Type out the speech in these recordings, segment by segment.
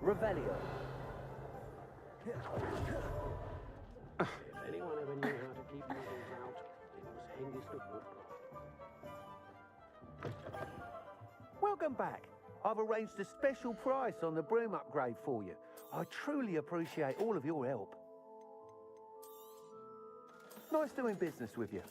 Revelio. If anyone ever knew how to keep needles out, it was Hengist of Woodcroft. Welcome back. I've arranged a special price on the broom upgrade for you. I truly appreciate all of your help. Nice doing business with you.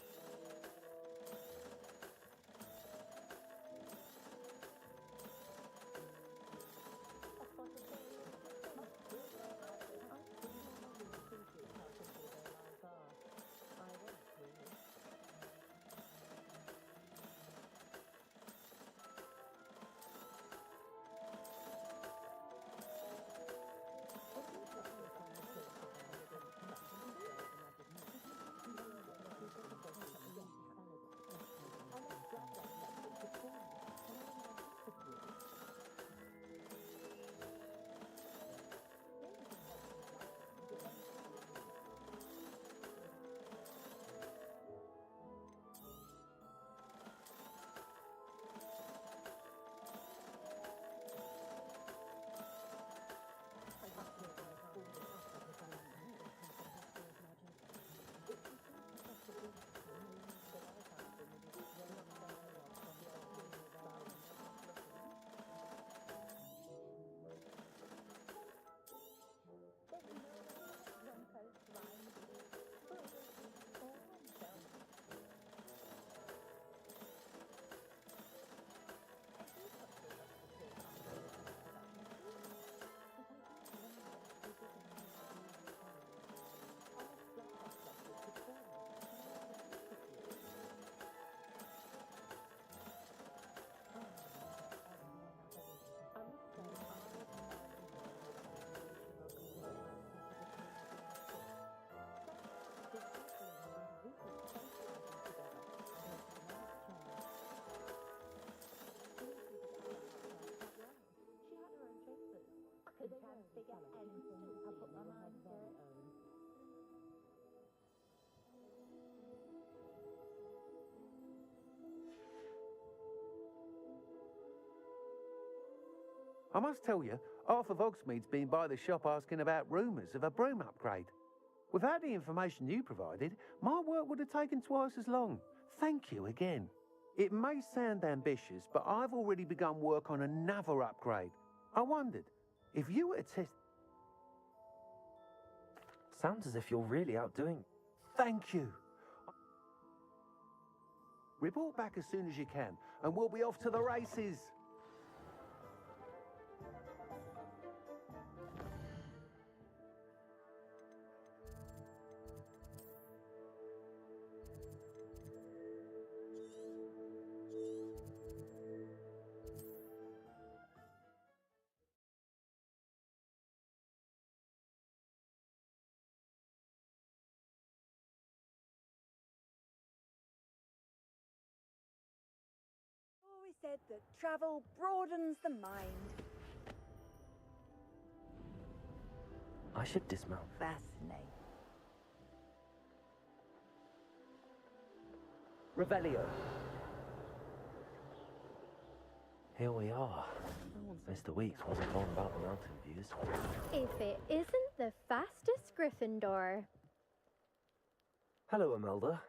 I must tell you, half of Hogsmeade's been by the shop asking about rumours of a broom upgrade. Without the information you provided, my work would have taken twice as long. Thank you again. It may sound ambitious, but I've already begun work on another upgrade. I wondered, if you were to test... Sounds as if you're really outdoing... Thank you. Report back as soon as you can, and we'll be off to the races. Always said that travel broadens the mind. I should dismount. Fascinating. Revelio. Here we are. Mr. Weeks wasn't wrong about the mountain views. If it isn't the fastest Gryffindor. Hello, Imelda.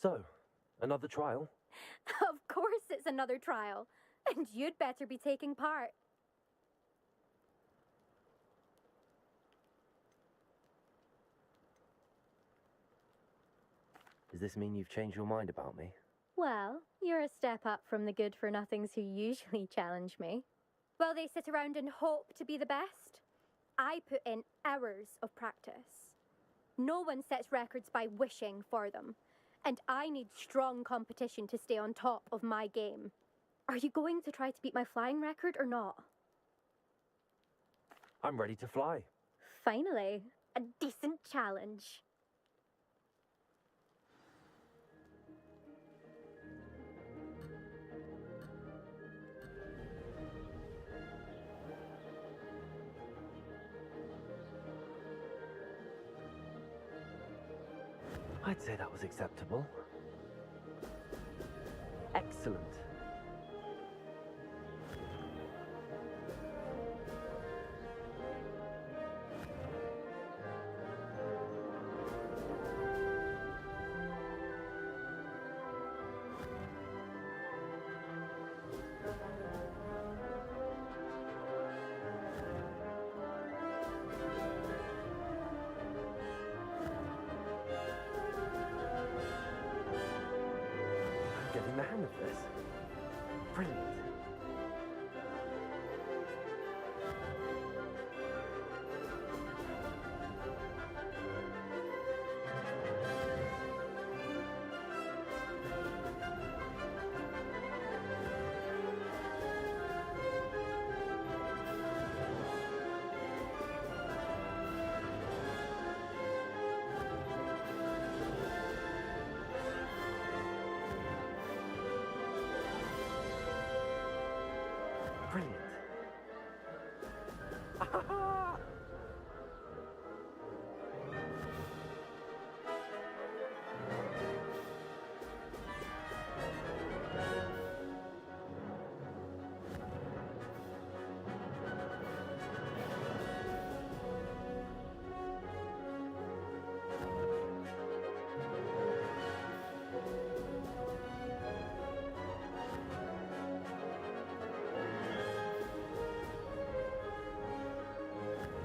So, another trial? Of course it's another trial. And you'd better be taking part. Does this mean you've changed your mind about me? Well, you're a step up from the good-for-nothings who usually challenge me. While they sit around and hope to be the best, I put in hours of practice. No one sets records by wishing for them, and I need strong competition to stay on top of my game. Are you going to try to beat my flying record or not? I'm ready to fly. Finally, a decent challenge. I'd say that was acceptable. Excellent. this. Brilliant. Brilliant.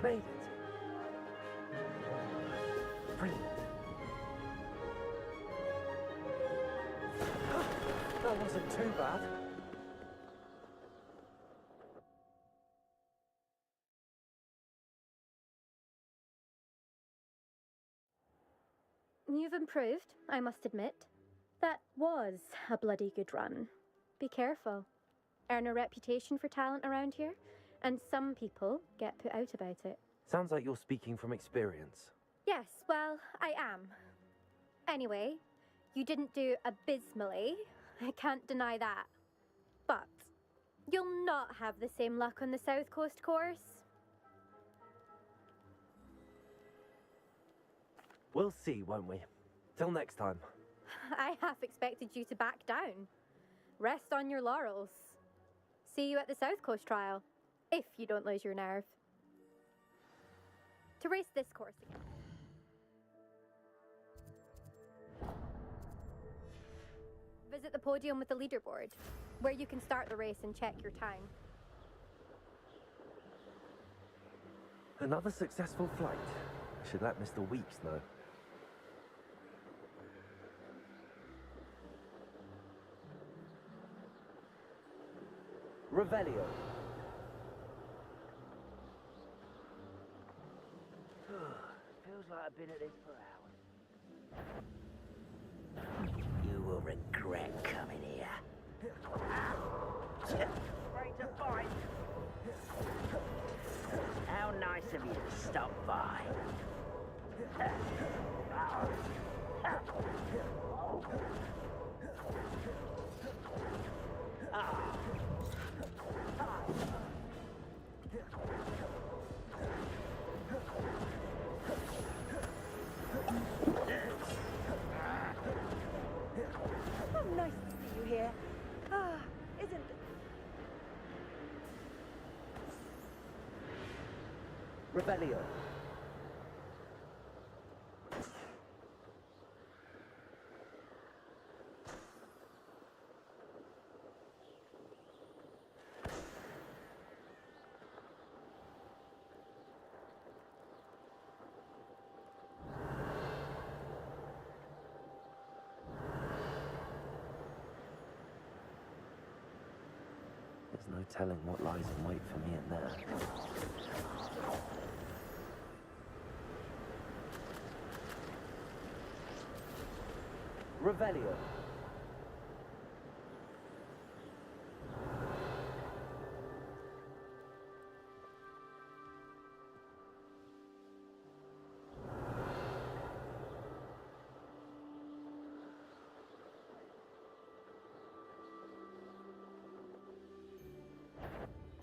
Made it. Brilliant. That wasn't too bad. You've improved, I must admit. That was a bloody good run. Be careful. Earn a reputation for talent around here, and some people get put out about it. Sounds like you're speaking from experience. Yes, well, I am. Anyway, you didn't do abysmally. I can't deny that. But you'll not have the same luck on the South Coast course. We'll see, won't we? Till next time. I half expected you to back down. Rest on your laurels. See you at the South Coast trial, if you don't lose your nerve. To race this course again. Visit the podium with the leaderboard, where you can start the race and check your time. Another successful flight. I should let Mr. Weeks know. Revelio. Feels like I've been at this for hours. You will regret coming here. Afraid to fight? How nice of you to stop by. Oh, nice to see you here. Ah, isn't it? Revelio. There's no telling what lies in wait for me in there. Revelio.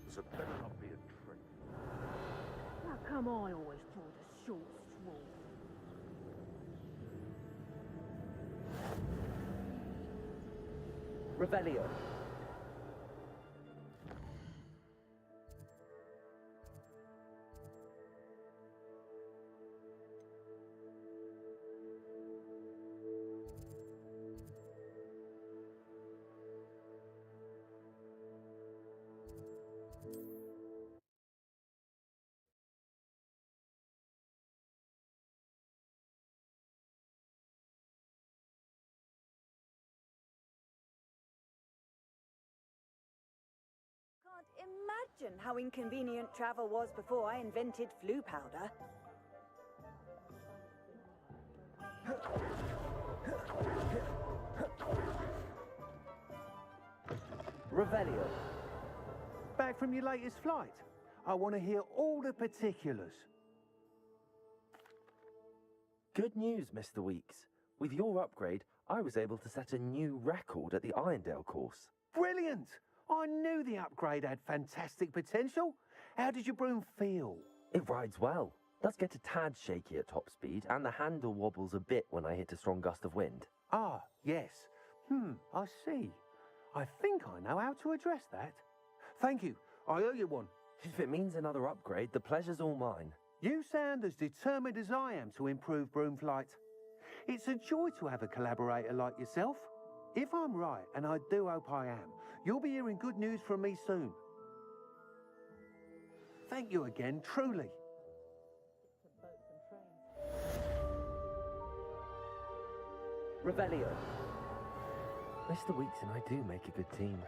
So it better not be a trick. How come I always draw the short straw? Revelio. imagine how inconvenient travel was before I invented flu powder. Revelio. Back from your latest flight? I want to hear all the particulars. Good news, Mr. Weeks. With your upgrade, I was able to set a new record at the Irondale course. Brilliant! I knew the upgrade had fantastic potential. How did your broom feel? It rides well. Does get a tad shaky at top speed, and the handle wobbles a bit when I hit a strong gust of wind. Ah, yes. I see. I think I know how to address that. Thank you. I owe you one. If it means another upgrade, the pleasure's all mine. You sound as determined as I am to improve broom flight. It's a joy to have a collaborator like yourself. If I'm right, and I do hope I am, you'll be hearing good news from me soon. Thank you again, truly. Revelio. Mr. Weeks and I do make a good team.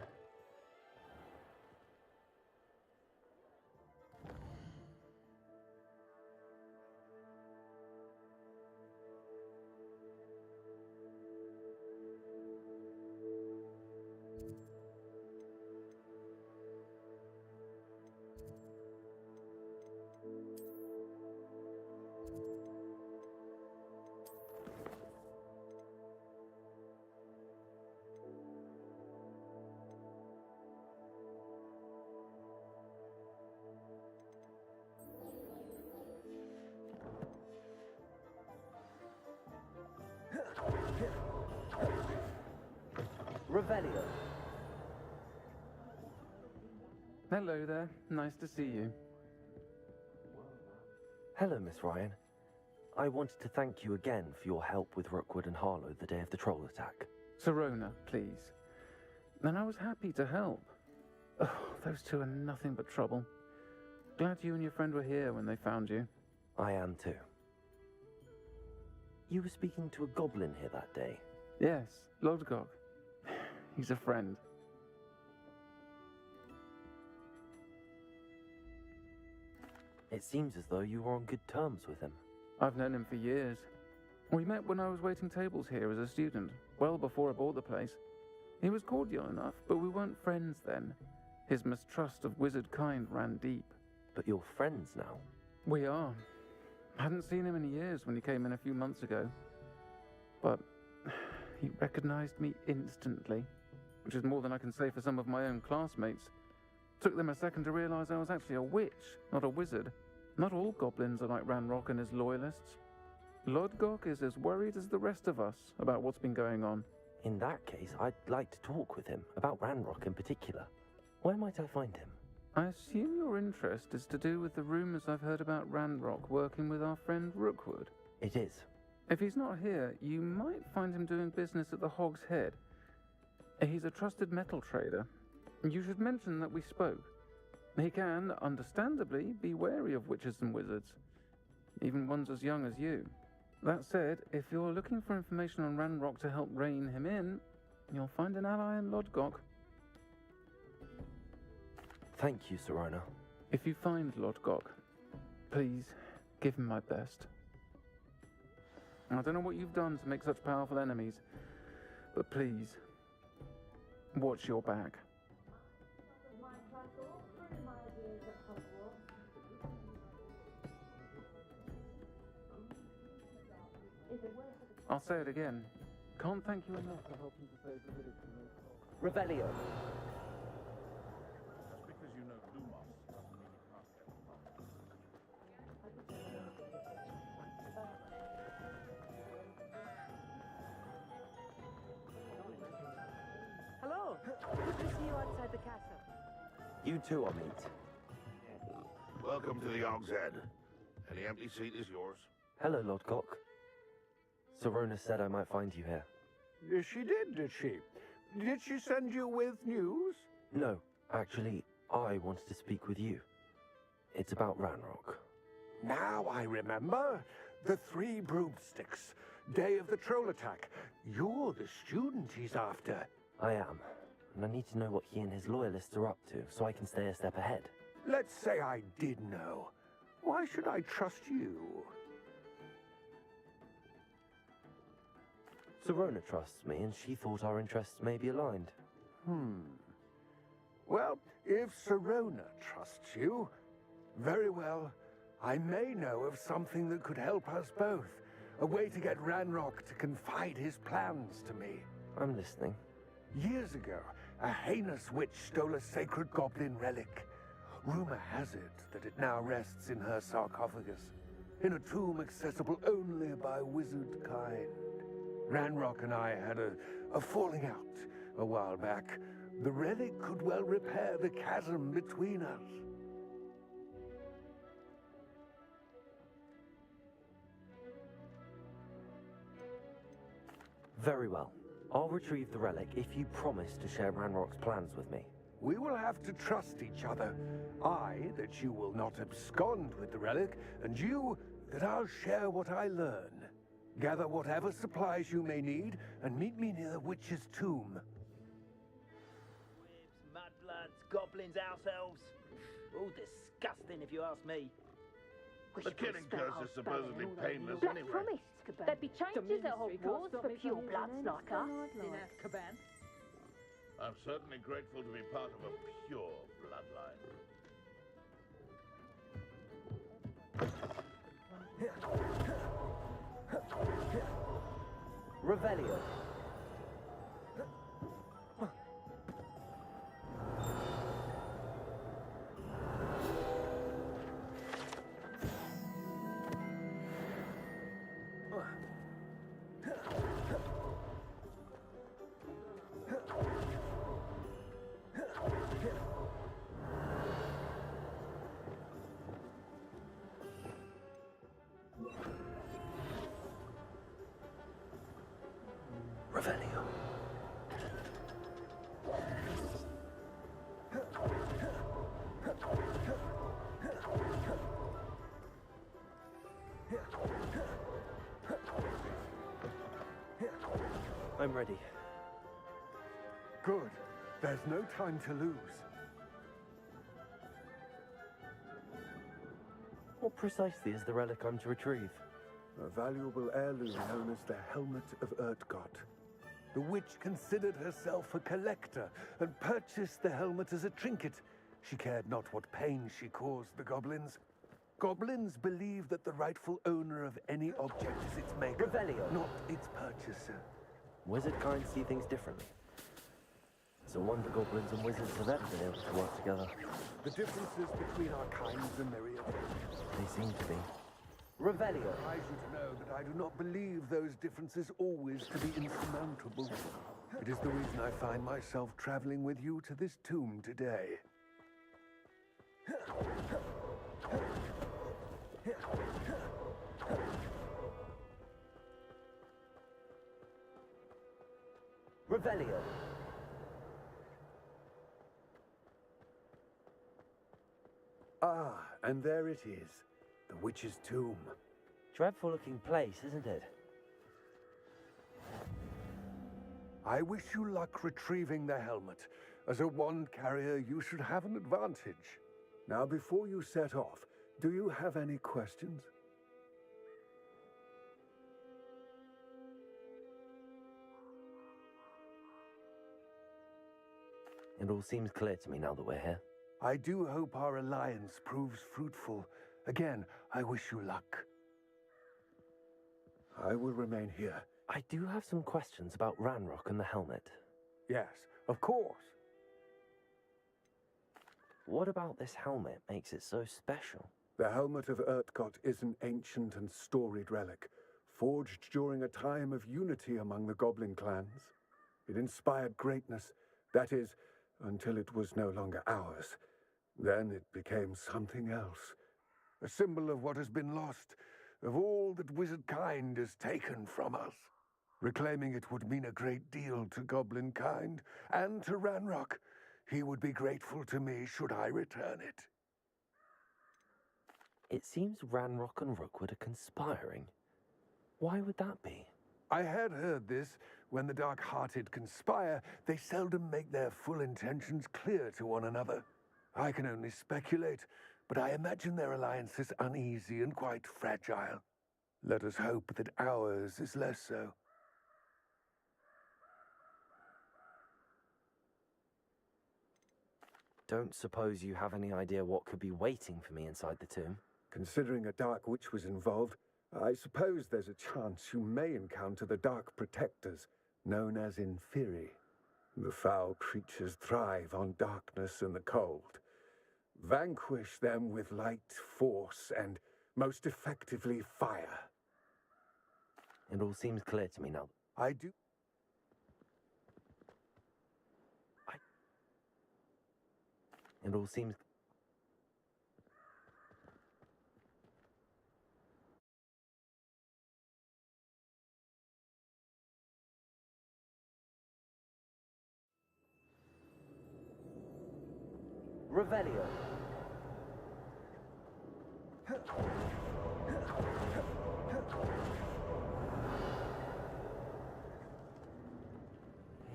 Revelio. Hello there. Nice to see you. Hello, Miss Ryan. I wanted to thank you again for your help with Rookwood and Harlow the day of the troll attack. Serona, please. And I was happy to help. Oh, those two are nothing but trouble. Glad you and your friend were here when they found you. I am too. You were speaking to a goblin here that day. Yes, Lodgok. He's a friend. It seems as though you were on good terms with him. I've known him for years. We met when I was waiting tables here as a student, well before I bought the place. He was cordial enough, but we weren't friends then. His mistrust of wizard kind ran deep. But you're friends now. We are. Hadn't seen him in years when he came in a few months ago. But he recognized me instantly, which is more than I can say for some of my own classmates. Took them a second to realize I was actually a witch, not a wizard. Not all goblins are like Ranrock and his loyalists. Lodgok is as worried as the rest of us about what's been going on. In that case, I'd like to talk with him, about Ranrock in particular. Where might I find him? I assume your interest is to do with the rumors I've heard about Ranrock working with our friend Rookwood. It is. If he's not here, you might find him doing business at the Hog's Head. He's a trusted metal trader. You should mention that we spoke. He can, understandably, be wary of witches and wizards, even ones as young as you. That said, if you're looking for information on Ranrock to help rein him in, you'll find an ally in Lodgok. Thank you, Serona. If you find Lodgok, please give him my best. I don't know what you've done to make such powerful enemies, but please, watch your back. I'll say it again. Can't thank you enough for helping to save the village from those trolls. Revelio. Just because you know Lumos doesn't mean you can't get Hello. Good to see you outside the castle. You too, Amit. Welcome to the Hog's Head. Any empty seat is yours. Hello, Lodgok. Serona said I might find you here. She did she? Did she send you with news? No, actually, I wanted to speak with you. It's about Ranrock. Now I remember. The 3 broomsticks. Day of the troll attack. You're the student he's after. I am, and I need to know what he and his loyalists are up to so I can stay a step ahead. Let's say I did know. Why should I trust you? Sirona trusts me, and she thought our interests may be aligned. Well, if Sirona trusts you, very well. I may know of something that could help us both. A way to get Ranrock to confide his plans to me. I'm listening. Years ago, a heinous witch stole a sacred goblin relic. Rumor has it that it now rests in her sarcophagus, in a tomb accessible only by wizard kind. Ranrock and I had a falling out a while back. The relic could well repair the chasm between us. Very well. I'll retrieve the relic if you promise to share Ranrock's plans with me. We will have to trust each other. I, that you will not abscond with the relic, and you, that I'll share what I learn. Gather whatever supplies you may need, and meet me near the witch's tomb. Whips, mudbloods, goblins, ourselves. All disgusting, if you ask me. The killing curse is supposedly painless Black anyway. promise. There'd be changes at Hogwarts for pure bloods like us. I'm certainly grateful to be part of a pure bloodline. Revelio. Revelio. I'm ready. Good. There's no time to lose. What precisely is the relic I'm to retrieve? A valuable heirloom known as the Helmet of Urtgott. The witch considered herself a collector and purchased the helmet as a trinket. She cared not what pain she caused the goblins. Goblins believe that the rightful owner of any object is its maker, Revelio. not its purchaser. Wizard kind see things differently. It's a wonder goblins and wizards have ever been able to work together. The differences between our kinds are myriad. They seem to be. Revelio. I should know that I do not believe those differences always to be insurmountable. It is the reason I find myself traveling with you to this tomb today. Revelio. Ah, and there it is. The witch's tomb. Dreadful looking place, isn't it? I wish you luck retrieving the helmet. As a wand carrier, you should have an advantage. Now, before you set off, do you have any questions? It all seems clear to me now that we're here. I do hope our alliance proves fruitful. Again, I wish you luck. I will remain here. I do have some questions about Ranrock and the helmet. Yes, of course. What about this helmet makes it so special? The Helmet of Urtgott is an ancient and storied relic, forged during a time of unity among the goblin clans. It inspired greatness, that is, until it was no longer ours. Then it became something else. A symbol of what has been lost, of all that wizard kind has taken from us. Reclaiming it would mean a great deal to goblin kind, and to Ranrock. He would be grateful to me should I return it. It seems Ranrock and Rookwood are conspiring. Why would that be? I had heard this. When the dark-hearted conspire, they seldom make their full intentions clear to one another. I can only speculate, but I imagine their alliance is uneasy and quite fragile. Let us hope that ours is less so. Don't suppose you have any idea what could be waiting for me inside the tomb? Considering a Dark Witch was involved, I suppose there's a chance you may encounter the Dark Protectors, known as Inferi. The foul creatures thrive on darkness and the cold. Vanquish them with light, force, and most effectively fire. It all seems clear to me now. I do. It all seems... Revelio.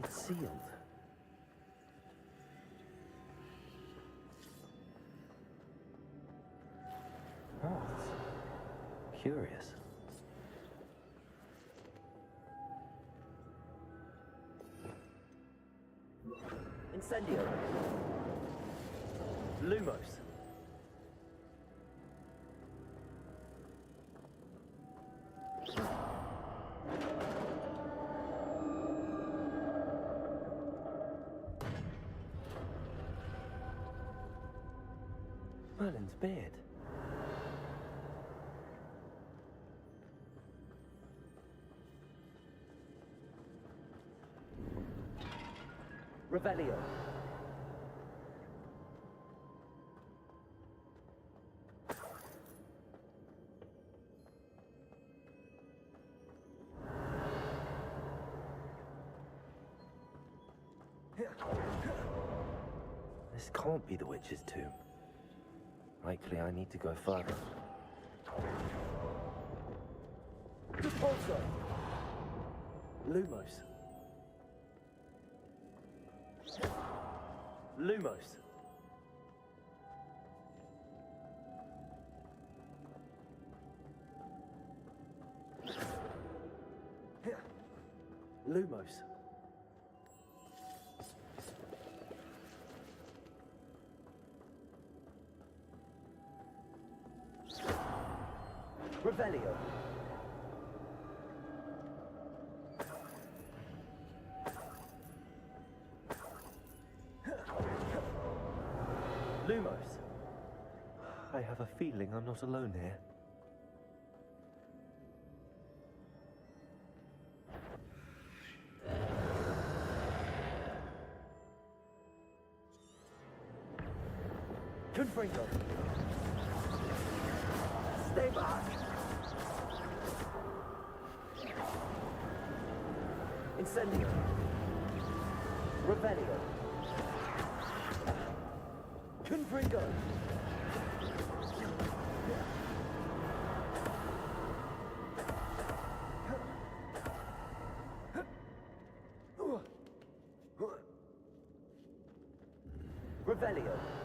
It's sealed. Moths. Curious. Incendio. Lumos. Merlin's beard. Revelio. This can't be the witch's tomb. Likely I need to go further. Repulsor! Lumos. Lumos. Lumos. Revelio. Lumos. I have a feeling I'm not alone here. Confringo. Stay back. Incendio. Revelio. Confringo. Revelio.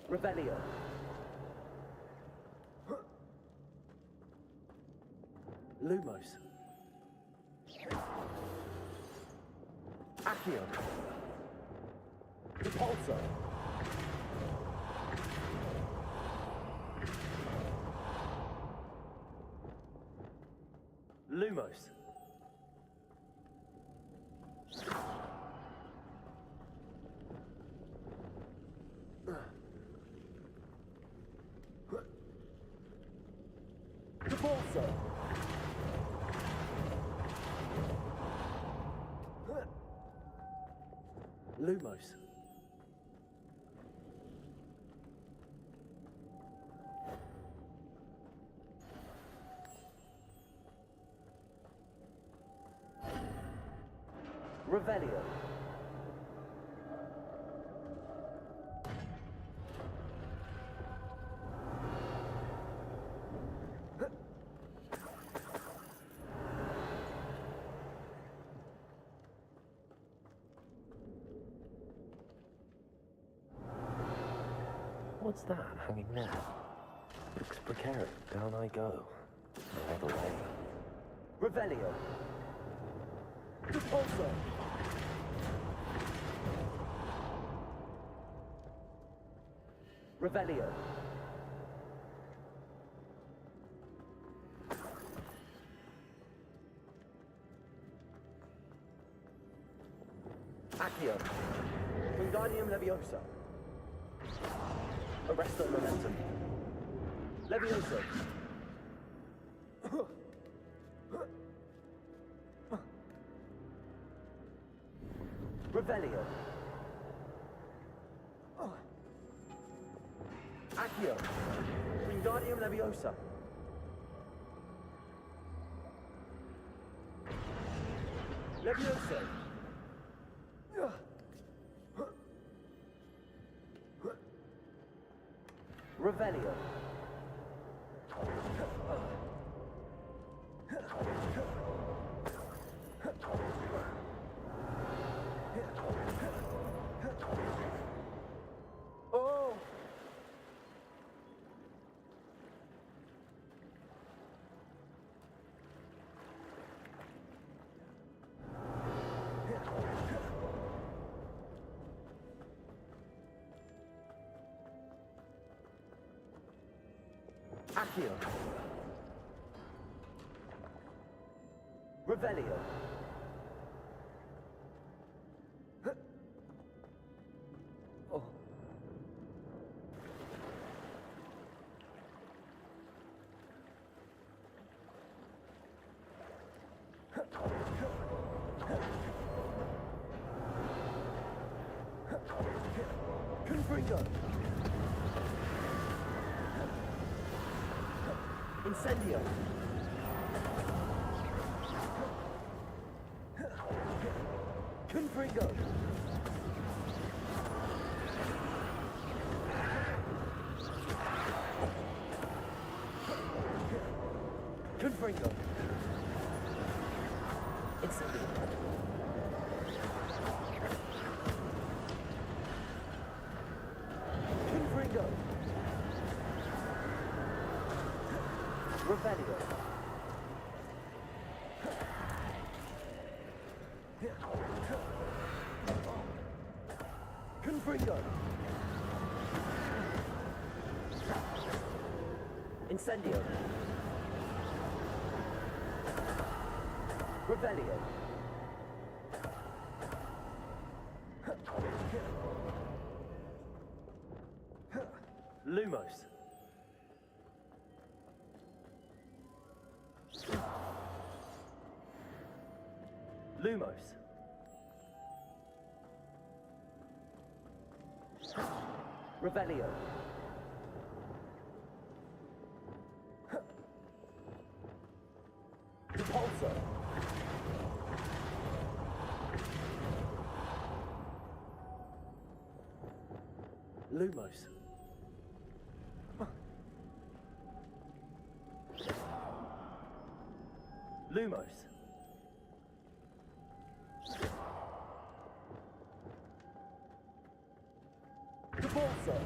Revelio. Lumos. Accio. Repulsor. Lumos. Repulsor. Lumos. Revelio. What's that hanging there? Looks precarious. Down I go. All the way. Revelio. Repulsor. Revelio. Accio. Wingardium Leviosa. Arresto Momentum. Leviosa. Revelio. Accio. Wingardium Leviosa. Leviosa. Revelio. Oh! Accio. Revelio. Oh. Confringo. Incendio. Confringo. Confringo. Incendio. Confringo. Revelio. Confringo. Incendio. Revelio. Lumos. Lumos. Revelio. Repulsor. Lumos. Lumos. Repulsor.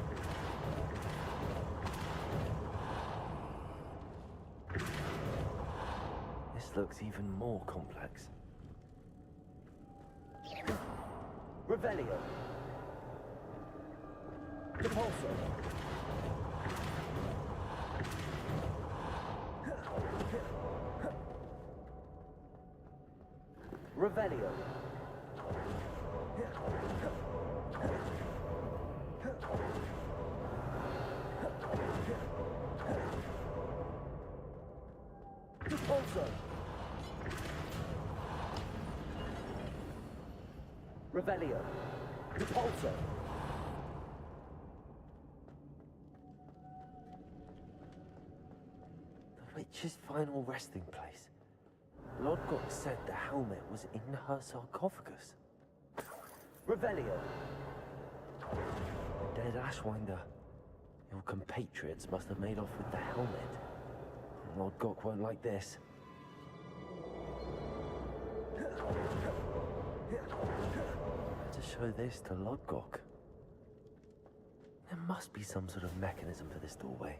This looks even more complex. Revelio. Repulsor. Revelio. Repulsor. Revelio. Repulsor! The witch's final resting place. Lodgok said the helmet was in her sarcophagus. Revelio! The dead Ashwinder. Your compatriots must have made off with the helmet. Lodgok won't like this. To show this to Lodgok. There must be some sort of mechanism for this doorway.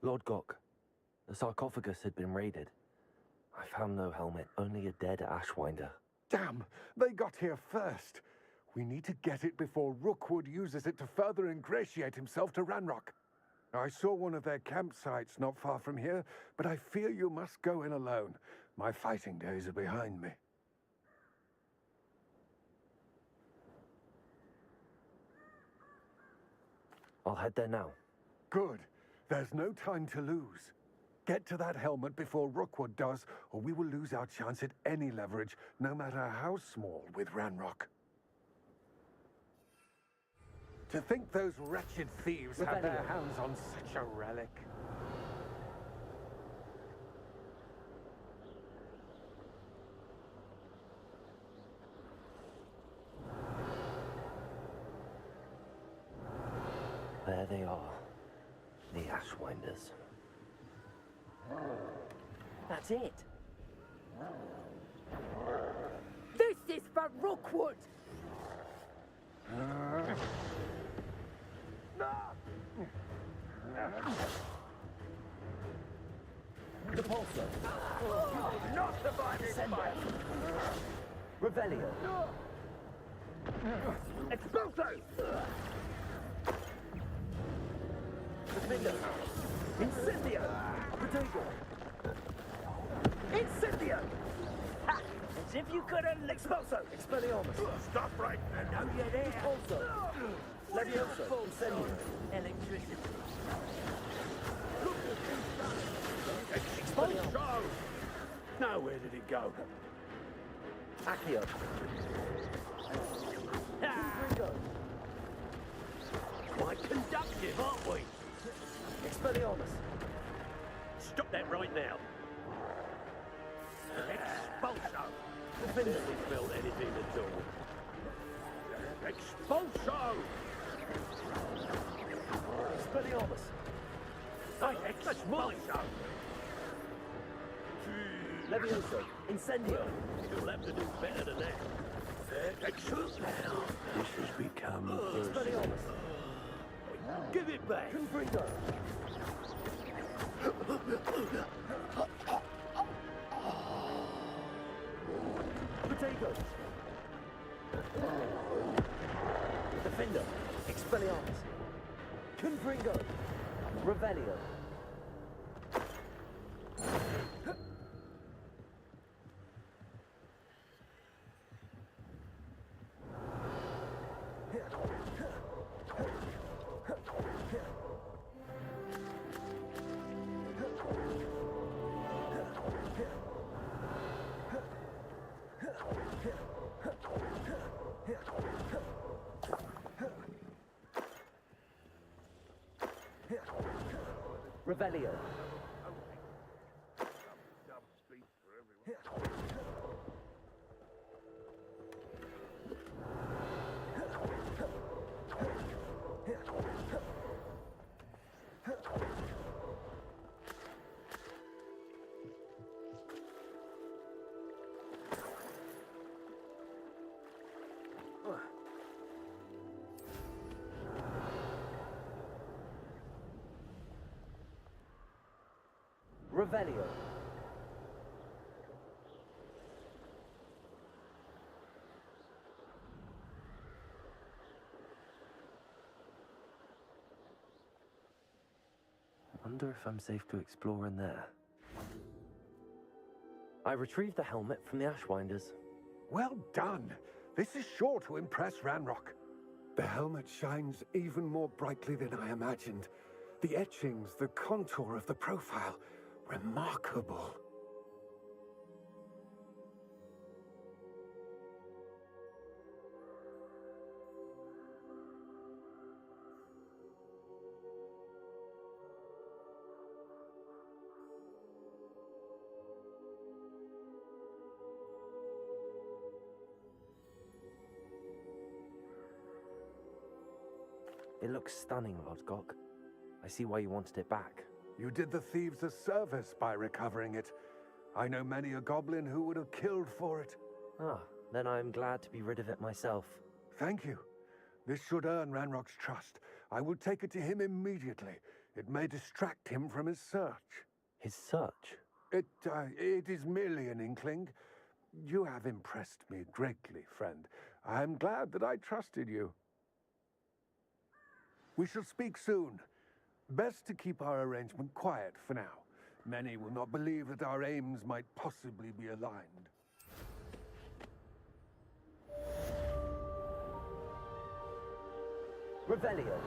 Lodgok, the sarcophagus had been raided. I found no helmet, only a dead Ashwinder. Damn! They got here first. We need to get it before Rookwood uses it to further ingratiate himself to Ranrock. I saw one of their campsites not far from here, but I fear you must go in alone. My fighting days are behind me. I'll head there now. Good. There's no time to lose. Get to that helmet before Rookwood does, or we will lose our chance at any leverage, no matter how small, with Ranrock. To think those wretched thieves had their hands on such a relic. There they are. The Ashwinders. That's it. This is for Rookwood! Repulsor! Not divided by Revelio! Expulso! Defender! Incendio! Potato! Incendio! Ha! As if you couldn't Expulso! Expelliarmus! Stop right now. I know you're there. Repulsor! Levioso! Incendio! Electricity. Expulso! Now where did it go? Accio! Ringo! Quite conductive, aren't we? Expelliarmus! Stop that right now. Expulso! Defender! If we felt anything at all. Expulso! Expelliarmus! Expulso! Levioso! Incendio! You'll have to do better than that. Excellent. Now, this has become personal. Expelliarmus! Give it back. Confringo! Potato! Defender! Expelliarmus! Confringo! Revelio! Revelio! Revelio! Wonder if I'm safe to explore in there. I retrieved the helmet from the Ashwinders. Well done. This is sure to impress Ranrock. The helmet shines even more brightly than I imagined. The etchings, the contour of the profile, remarkable. It looks stunning, Lodgok. I see why you wanted it back. You did the thieves a service by recovering it. I know many a goblin who would have killed for it. Ah, then I'm glad to be rid of it myself. Thank you. This should earn Ranrock's trust. I will take it to him immediately. It may distract him from his search. His search? It is merely an inkling. You have impressed me greatly, friend. I am glad that I trusted you. We shall speak soon. Best to keep our arrangement quiet for now. Many will not believe that our aims might possibly be aligned. Revelio.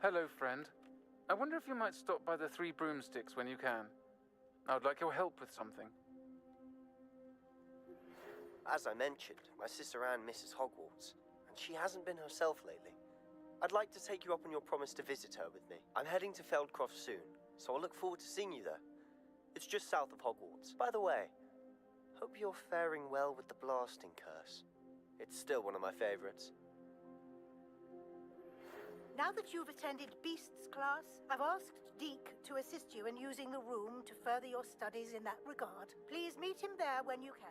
Hello, friend. I wonder if you might stop by the Three Broomsticks when you can. I would like your help with something. As I mentioned, my sister Anne misses Hogwarts, and she hasn't been herself lately. I'd like to take you up on your promise to visit her with me. I'm heading to Feldcroft soon, so I'll look forward to seeing you there. It's just south of Hogwarts. By the way, hope you're faring well with the blasting curse. It's still one of my favorites. Now that you've attended Beasts class, I've asked Deke to assist you in using the room to further your studies in that regard. Please meet him there when you can.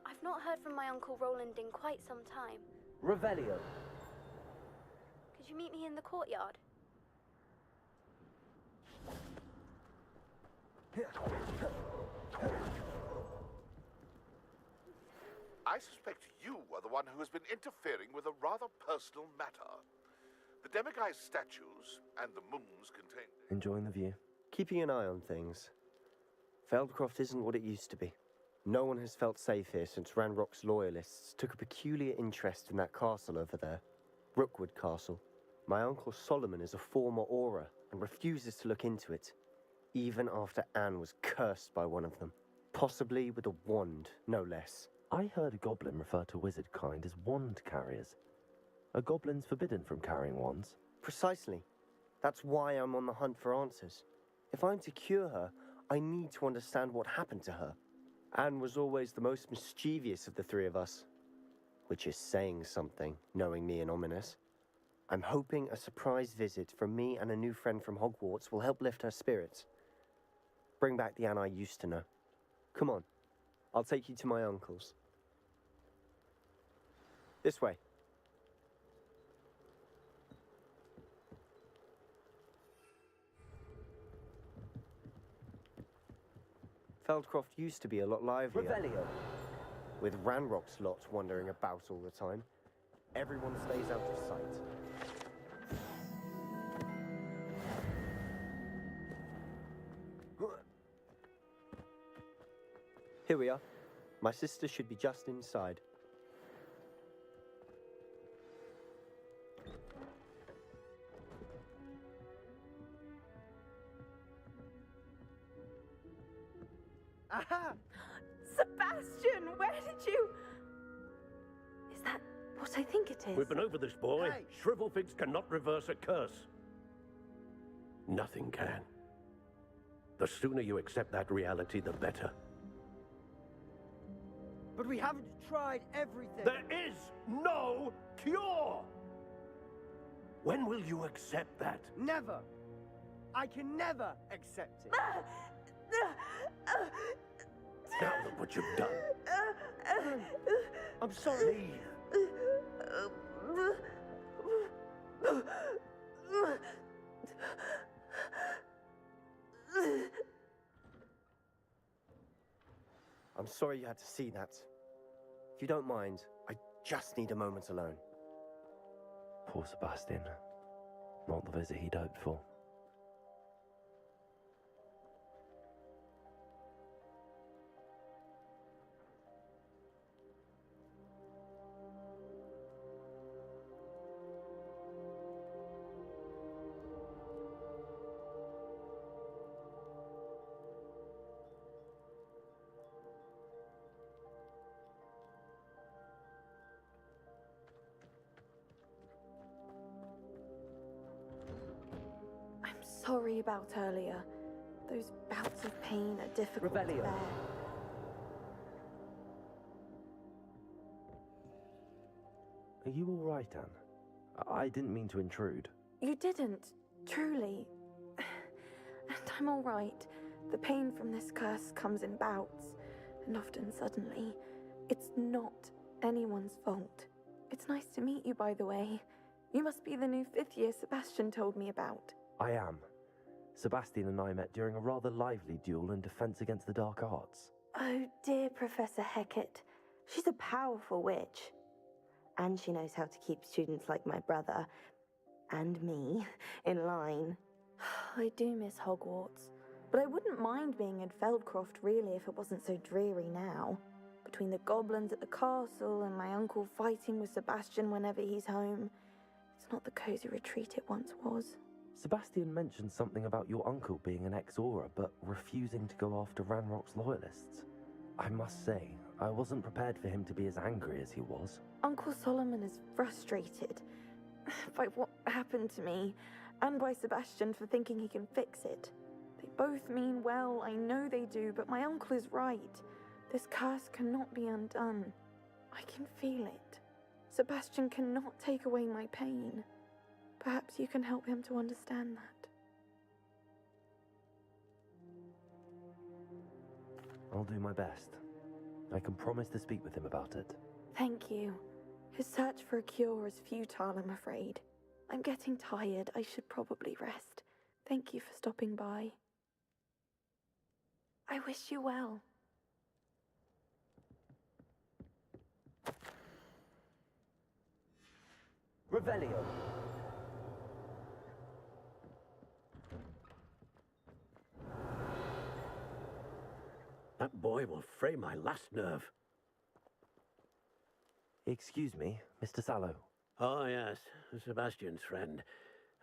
I've not heard from my Uncle Roland in quite some time. Revelio. Could you meet me in the courtyard? I suspect you are the one who has been interfering with a rather personal matter. The Demiguise statues and the mums contain... Enjoying the view? Keeping an eye on things. Feldcroft isn't what it used to be. No one has felt safe here since Ranrock's loyalists took a peculiar interest in that castle over there. Rookwood Castle. My Uncle Solomon is a former Auror and refuses to look into it, even after Anne was cursed by one of them. Possibly with a wand, no less. I heard a goblin refer to wizard kind as wand carriers. Are goblins forbidden from carrying wands? Precisely. That's why I'm on the hunt for answers. If I'm to cure her, I need to understand what happened to her. Anne was always the most mischievous of the three of us. Which is saying something, knowing me and Ominous. I'm hoping a surprise visit from me and a new friend from Hogwarts will help lift her spirits. Bring back the Anne I used to know. Come on, I'll take you to my uncle's. This way. Feldcroft used to be a lot livelier. Revelio. With Ranrock's lot wandering about all the time, everyone stays out of sight. Here we are. My sister should be just inside. Aha! Sebastian, where did you... Is that what I think it is. We've been over this, boy. Hey. Shrivelfigs cannot reverse a curse. Nothing can. The sooner you accept that reality, the better. But we haven't tried everything. There is no cure! When will you accept that? Never. I can never accept it. Now look what you've done. I'm sorry. I'm sorry you had to see that. If you don't mind, I just need a moment alone. Poor Sebastian. Not the visit he'd hoped for. Sorry about earlier. Those bouts of pain are difficult to bear. Are you all right, Anne? I didn't mean to intrude. You didn't, truly. And I'm all right. The pain from this curse comes in bouts, and often suddenly. It's not anyone's fault. It's nice to meet you, by the way. You must be the new 5th year Sebastian told me about. I am. Sebastian and I met during a rather lively duel in defense against the dark arts. Oh, dear Professor Hecat. She's a powerful witch. And she knows how to keep students like my brother, and me, in line. I do miss Hogwarts, but I wouldn't mind being in Feldcroft, really, if it wasn't so dreary now. Between the goblins at the castle and my uncle fighting with Sebastian whenever he's home, it's not the cozy retreat it once was. Sebastian mentioned something about your uncle being an ex-Auror, but refusing to go after Ranrock's loyalists. I must say, I wasn't prepared for him to be as angry as he was. Uncle Solomon is frustrated by what happened to me, and by Sebastian for thinking he can fix it. They both mean well, I know they do, but my uncle is right. This curse cannot be undone. I can feel it. Sebastian cannot take away my pain. Perhaps you can help him to understand that. I'll do my best. I can promise to speak with him about it. Thank you. His search for a cure is futile, I'm afraid. I'm getting tired. I should probably rest. Thank you for stopping by. I wish you well. Revelio. That boy will fray my last nerve. Excuse me, Mr. Sallow. Oh, yes, Sebastian's friend.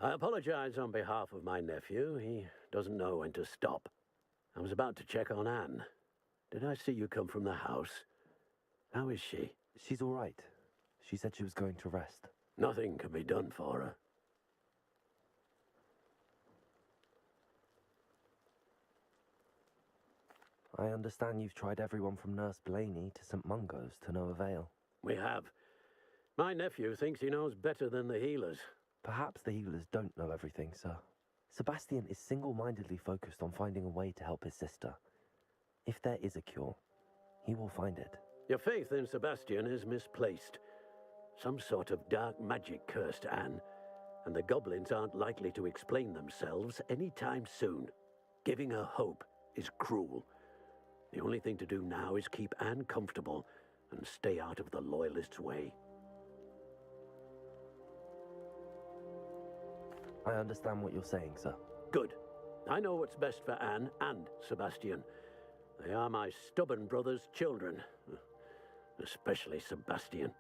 I apologize on behalf of my nephew. He doesn't know when to stop. I was about to check on Anne. Did I see you come from the house? How is she? She's all right. She said she was going to rest. Nothing can be done for her. I understand you've tried everyone from Nurse Blaney to St. Mungo's to no avail. We have. My nephew thinks he knows better than the healers. Perhaps the healers don't know everything, sir. Sebastian is single-mindedly focused on finding a way to help his sister. If there is a cure, he will find it. Your faith in Sebastian is misplaced. Some sort of dark magic cursed Anne, and the goblins aren't likely to explain themselves anytime soon. Giving her hope is cruel. The only thing to do now is keep Anne comfortable and stay out of the Loyalists' way. I understand what you're saying, sir. Good. I know what's best for Anne and Sebastian. They are my stubborn brother's children. Especially Sebastian.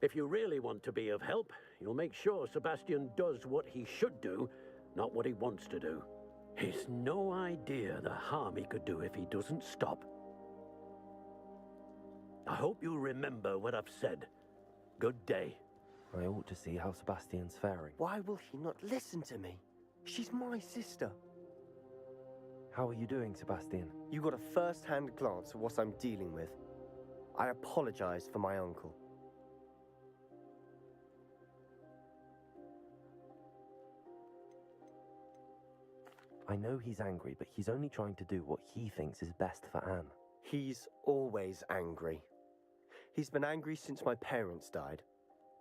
If you really want to be of help, you'll make sure Sebastian does what he should do, not what he wants to do. He's no idea the harm he could do if he doesn't stop. I hope you remember what I've said. Good day. I ought to see how Sebastian's faring. Why will he not listen to me? She's my sister. How are you doing, Sebastian? You got a first-hand glance at what I'm dealing with. I apologize for my uncle. I know he's angry, but he's only trying to do what he thinks is best for Anne. He's always angry. He's been angry since my parents died.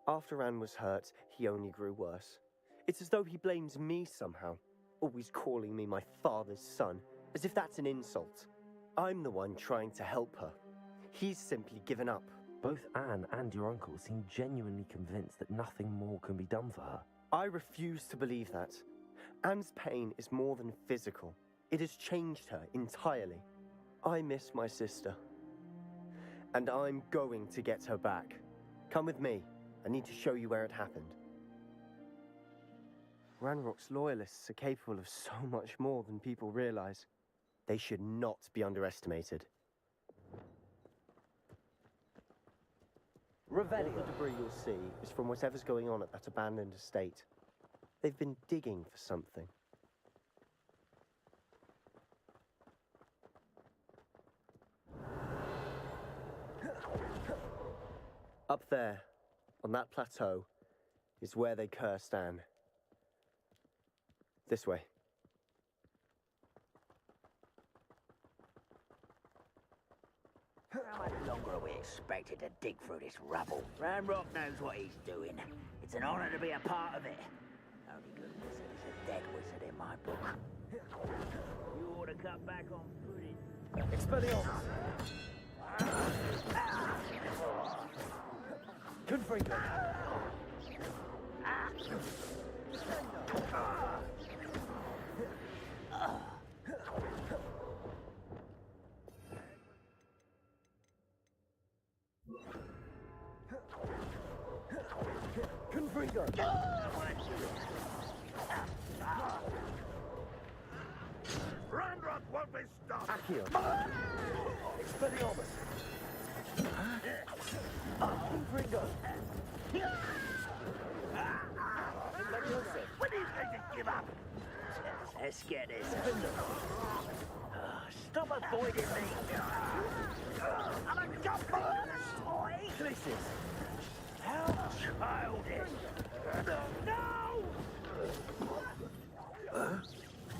After Anne was hurt, he only grew worse. It's as though he blames me somehow, always calling me my father's son, as if that's an insult. I'm the one trying to help her. He's simply given up. Both Anne and your uncle seem genuinely convinced that nothing more can be done for her. I refuse to believe that. Anne's pain is more than physical. It has changed her entirely. I miss my sister. And I'm going to get her back. Come with me. I need to show you where it happened. Ranrock's loyalists are capable of so much more than people realize. They should not be underestimated. Revelio. All the debris you'll see is from whatever's going on at that abandoned estate. They've been digging for something. Up there, on that plateau, is where they cursed Anne. This way. How much longer are we expected to dig through this rubble? Ranrock knows what he's doing. It's an honor to be a part of it. Only good wizard is a dead wizard in my book. You ought to cut back on pudding. Expelliarmus! Confringo! Confringo! Ranrock won't be stopped! Accio! Expelliarmus! Confringo! When are you going to give up? Let's get this. Stop avoiding me! I'm a goblin, toy! Glacius! How childish! No!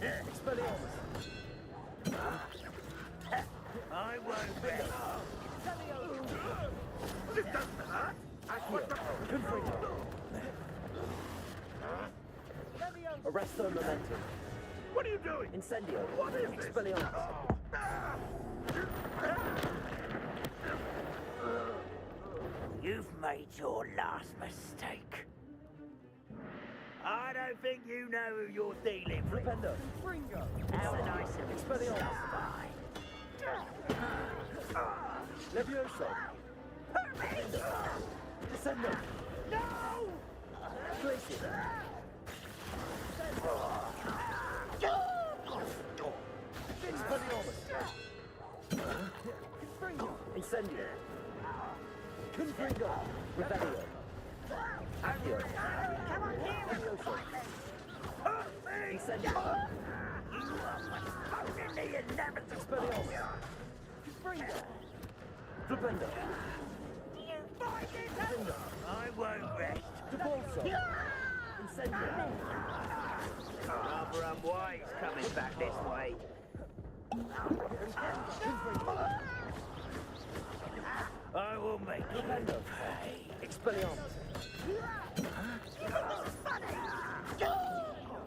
Expelliarmus! I won't be. This doesn't hurt! Accio! Confringo! Arresto momentum. What are you doing? Incendio. What is this? Expelliarmus. You've made your last mistake. I don't think you know who you're dealing with. Flipendo. Ringo. How nice of you. Expelliarmus. Levioso. Descendo. No! Glacius. Expelliarmus. Incendio. Confringo. Revelio. Accio. Come on here! Levioso. Incendio. Expelliarmus. Flipendo. You find it! I won't rest. Debolso. Incendio. Rather unwise coming back this way. I will make you pay. Expelliarmus.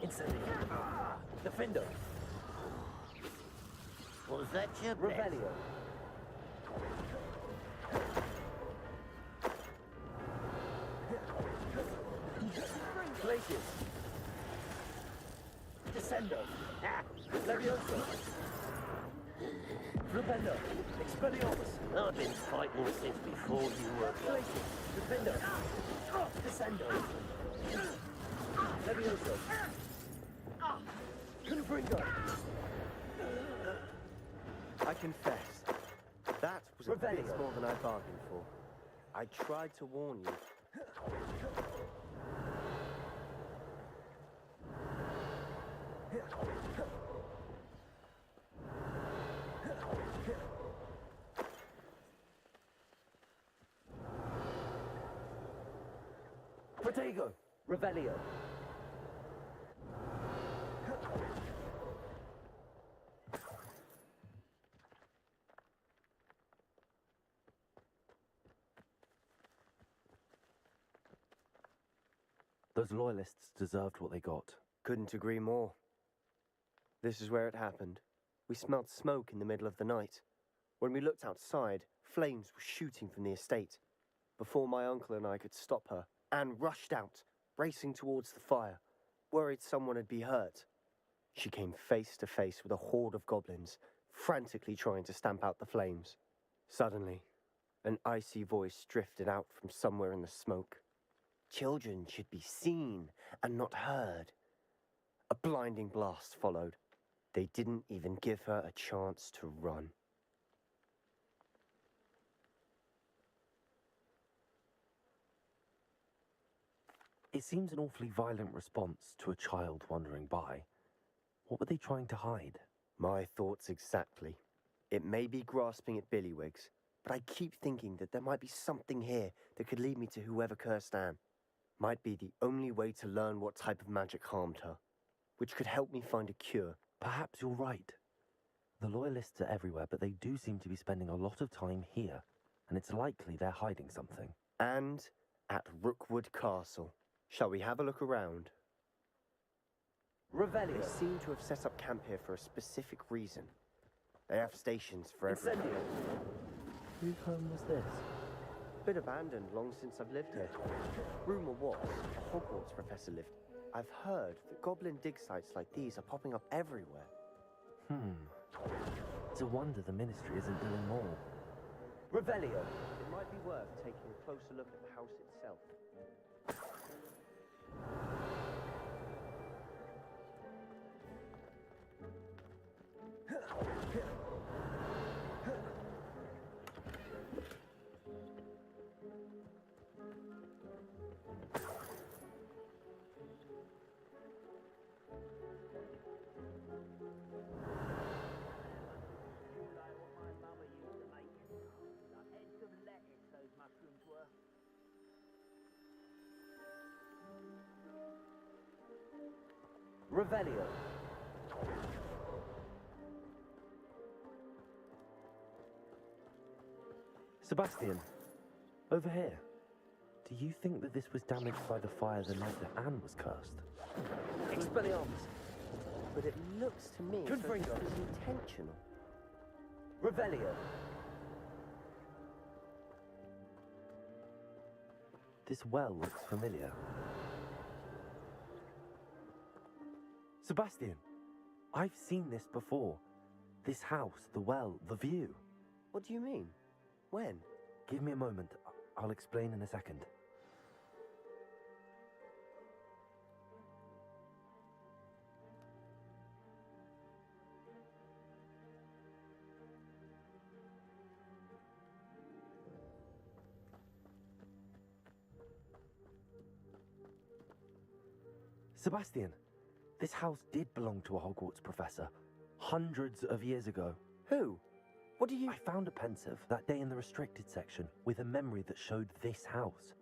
Incendio. Defendo. Was that your best? Revelio. Glacius. Descendo. Levioso. Flipendo. Expelliarmus. I've been fighting since before you were born. Glacius. Defendo. Descendo. Levioso. Confringo. I confess, that was a bit more than I bargained for. I tried to warn you, Protego! Revelio! Those loyalists deserved what they got. Couldn't agree more. This is where it happened. We smelled smoke in the middle of the night. When we looked outside, flames were shooting from the estate. Before my uncle and I could stop her, Anne rushed out, racing towards the fire, worried someone had been hurt. She came face to face with a horde of goblins, frantically trying to stamp out the flames. Suddenly, an icy voice drifted out from somewhere in the smoke. Children should be seen and not heard. A blinding blast followed. They didn't even give her a chance to run. It seems an awfully violent response to a child wandering by. What were they trying to hide? My thoughts exactly. It may be grasping at Billywigs, but I keep thinking that there might be something here that could lead me to whoever cursed Anne. Might be the only way to learn what type of magic harmed her, which could help me find a cure. Perhaps you're right. The Loyalists are everywhere, but they do seem to be spending a lot of time here, and it's likely they're hiding something. And at Rookwood Castle. Shall we have a look around? Revelio. They seem to have set up camp here for a specific reason. They have stations for everyone. Whose home was this? Been abandoned long since I've lived here. Rumour was a Hogwarts professor lived. I've heard that goblin dig sites like these are popping up everywhere. It's a wonder the Ministry isn't doing more. Revelio. It might be worth taking a closer look at the house itself. Revelio. Sebastian, over here. Do you think that this was damaged by the fire the night that Anne was cursed? Expelliarmus! But it looks to me as though this is intentional. Revelio. This well looks familiar. Sebastian, I've seen this before. This house, the well, the view. What do you mean? When? Give me a moment. I'll explain in a second. Sebastian, this house did belong to a Hogwarts professor, hundreds of years ago. Who? What do you... I found a pensive that day in the restricted section with a memory that showed this house.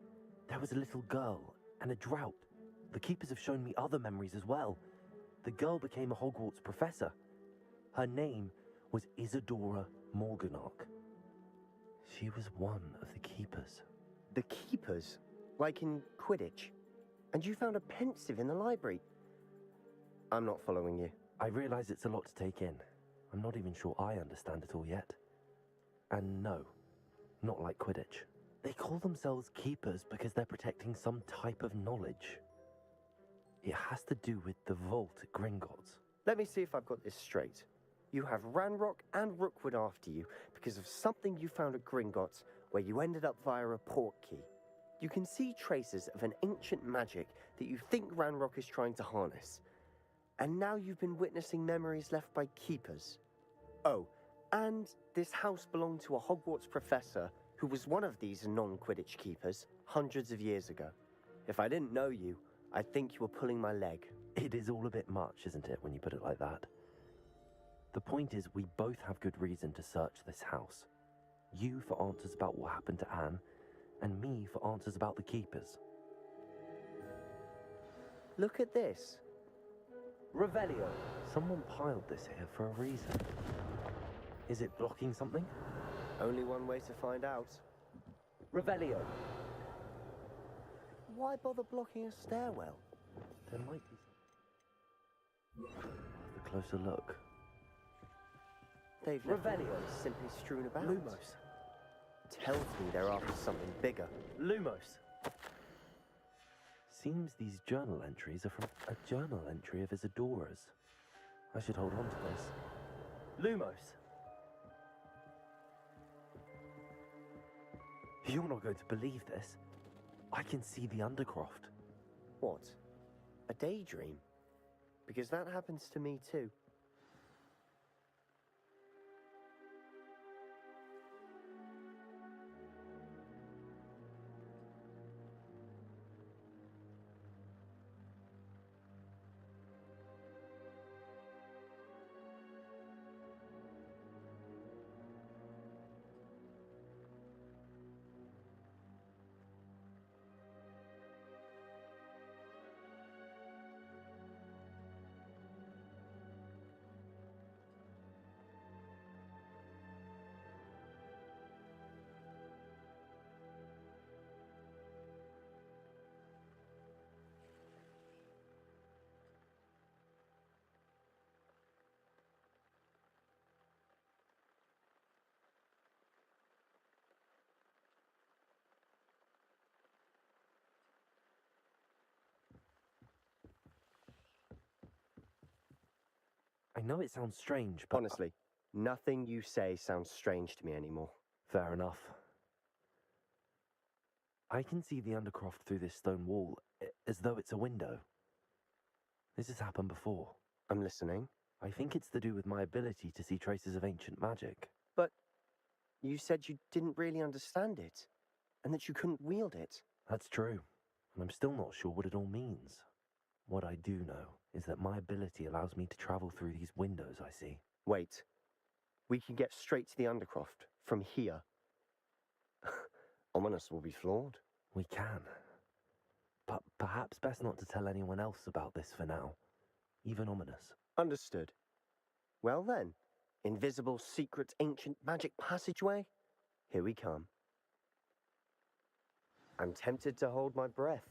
There was a little girl and a drought. The keepers have shown me other memories as well. The girl became a Hogwarts professor. Her name was Isadora Morganach. She was one of the keepers. The keepers? Like in Quidditch? And you found a pensive in the library? I'm not following you. I realize it's a lot to take in. I'm not even sure I understand it all yet. And no, not like Quidditch. They call themselves keepers because they're protecting some type of knowledge. It has to do with the vault at Gringotts. Let me see if I've got this straight. You have Ranrock and Rookwood after you because of something you found at Gringotts where you ended up via a port key. You can see traces of an ancient magic that you think Ranrock is trying to harness. And now you've been witnessing memories left by keepers. Oh, and this house belonged to a Hogwarts professor who was one of these non-Quidditch keepers hundreds of years ago. If I didn't know you, I'd think you were pulling my leg. It is all a bit much, isn't it, when you put it like that? The point is, we both have good reason to search this house. You for answers about what happened to Anne, and me for answers about the Keepers. Look at this. Revelio. Someone piled this here for a reason. Is it blocking something? Only one way to find out. Revelio. Why bother blocking a stairwell? There might be a closer look. They've left Revelio simply strewn about. Lumos. Tells me they're after something bigger. Lumos. Seems these journal entries are from a journal entry of Isadora's. I should hold on to this. Lumos. You're not going to believe this. I can see the Undercroft. What? A daydream? Because that happens to me too. I know it sounds strange, but... Honestly, nothing you say sounds strange to me anymore. Fair enough. I can see the Undercroft through this stone wall, as though it's a window. This has happened before. I'm listening. I think it's to do with my ability to see traces of ancient magic. But you said you didn't really understand it, and that you couldn't wield it. That's true, and I'm still not sure what it all means. What I do know is that my ability allows me to travel through these windows I see. Wait. We can get straight to the Undercroft from here. Ominous will be floored. We can. But perhaps best not to tell anyone else about this for now. Even Ominous. Understood. Well then, invisible, secret, ancient magic passageway? Here we come. I'm tempted to hold my breath.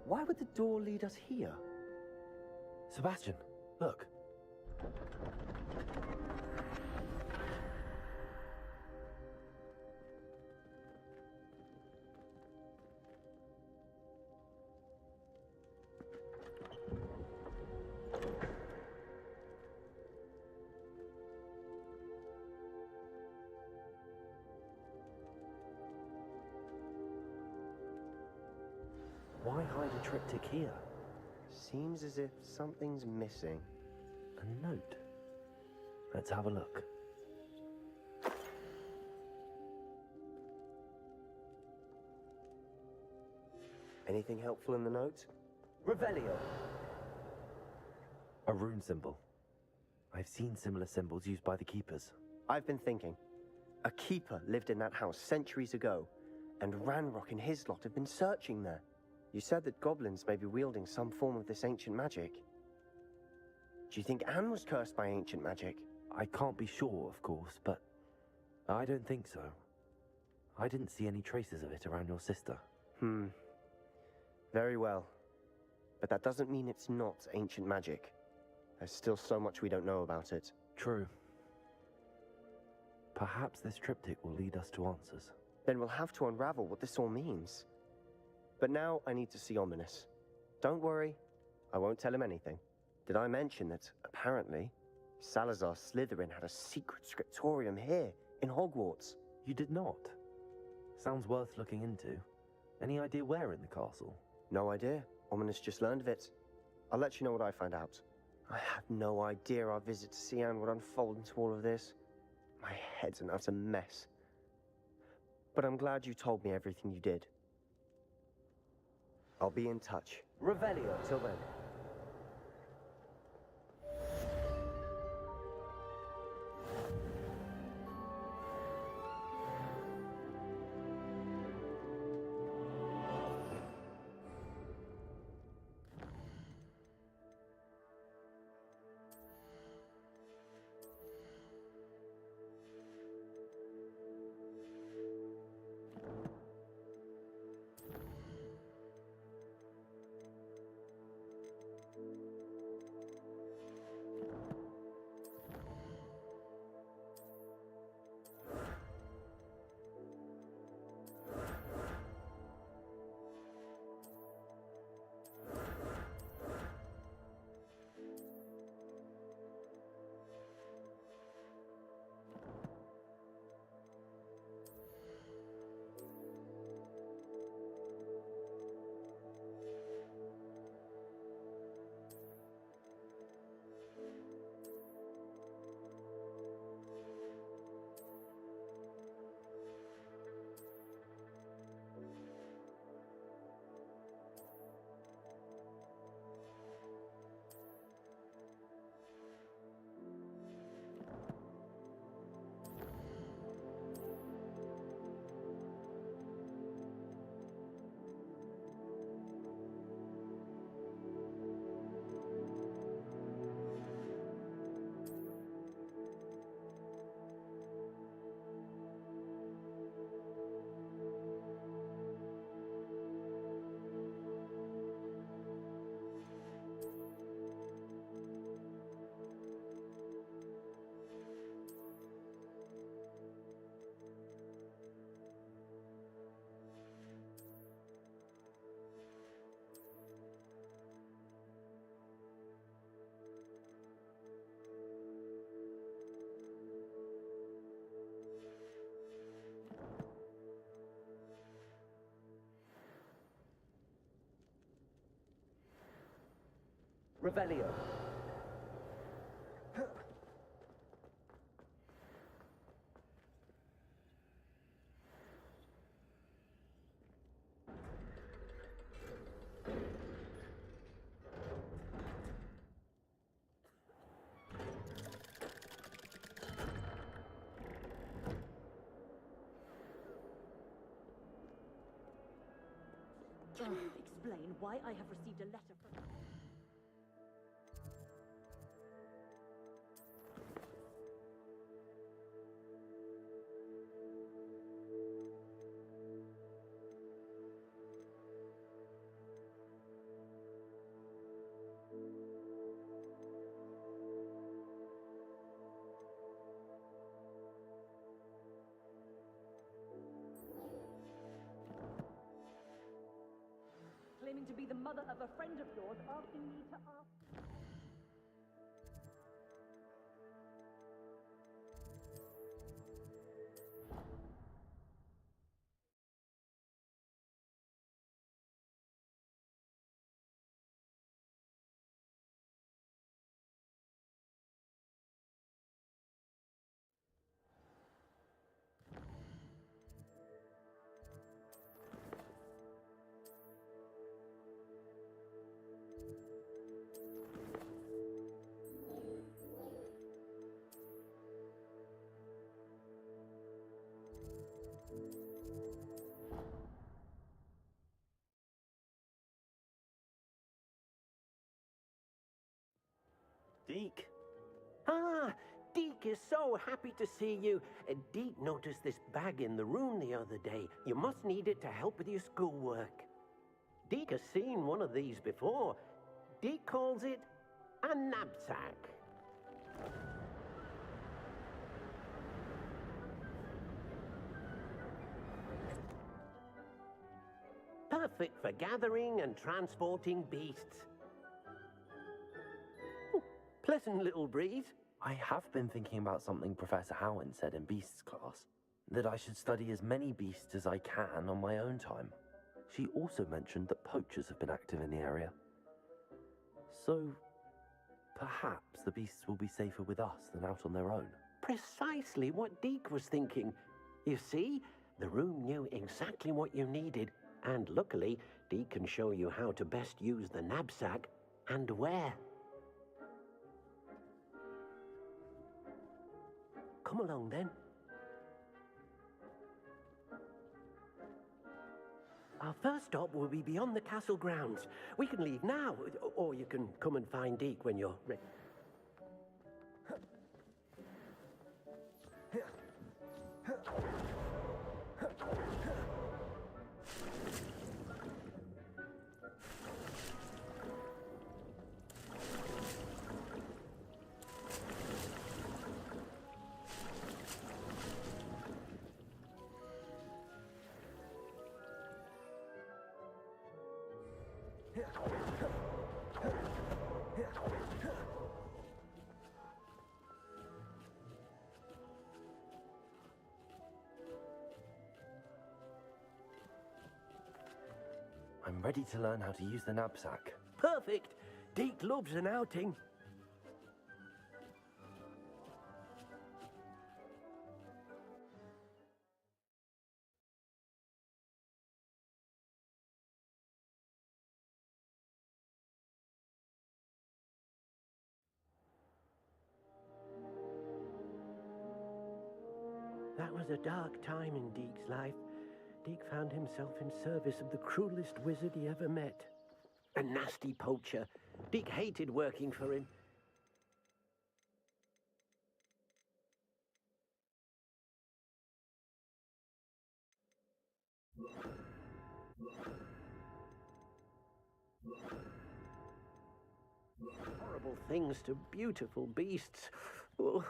Why would the door lead us here? Sebastian, look. Why hide a triptych here? Seems as if something's missing. A note. Let's have a look. Anything helpful in the note? Revelio. A rune symbol. I've seen similar symbols used by the Keepers. I've been thinking. A Keeper lived in that house centuries ago, and Ranrock and his lot have been searching there. You said that goblins may be wielding some form of this ancient magic. Do you think Anne was cursed by ancient magic? I can't be sure, of course, but I don't think so. I didn't see any traces of it around your sister. Very well. But that doesn't mean it's not ancient magic. There's still so much we don't know about it. True. Perhaps this triptych will lead us to answers. Then we'll have to unravel what this all means. But now I need to see Ominous. Don't worry, I won't tell him anything. Did I mention that, apparently, Salazar Slytherin had a secret scriptorium here, in Hogwarts. You did not? Sounds worth looking into. Any idea where in the castle? No idea. Ominous just learned of it. I'll let you know what I find out. I had no idea our visit to Cian would unfold into all of this. My head's an utter mess. But I'm glad you told me everything you did. I'll be in touch. Revelio, till then. Revelio. Can you explain why I have received a letter from... claiming to be the mother of a friend of yours, asking me to ask... Deke. Ah, Deke is so happy to see you. Deke noticed this bag in the room the other day. You must need it to help with your schoolwork. Deke has seen one of these before. Deke calls it a knapsack. Perfect for gathering and transporting beasts. Pleasant little breeze. I have been thinking about something Professor Howard said in Beasts class, that I should study as many beasts as I can on my own time. She also mentioned that poachers have been active in the area. So, perhaps the beasts will be safer with us than out on their own. Precisely what Deke was thinking. You see, the room knew exactly what you needed, and luckily, Deke can show you how to best use the knapsack and where. Come along then. Our first stop will be beyond the castle grounds. We can leave now, or you can come and find Deke when you're ready. I'm ready to learn how to use the knapsack. Perfect! Deke loves an outing. That was a dark time in Deke's life. Deke found himself in service of the cruelest wizard he ever met. A nasty poacher. Deke hated working for him. Horrible things to beautiful beasts. Oh.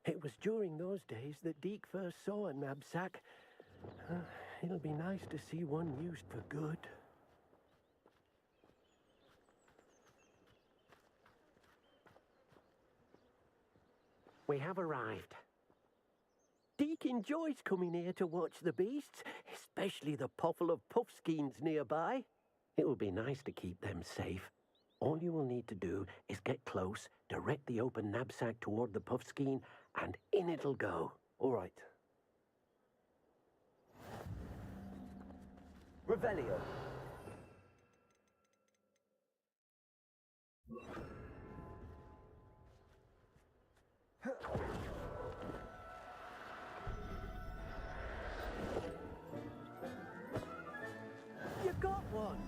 It was during those days that Deke first saw a knapsack. It'll be nice to see one used for good. We have arrived. Deke enjoys coming here to watch the beasts, especially the potful of puffskeins nearby. It will be nice to keep them safe. All you will need to do is get close, direct the open knapsack toward the puffskein, and in it'll go. All right. Revelio. You got one!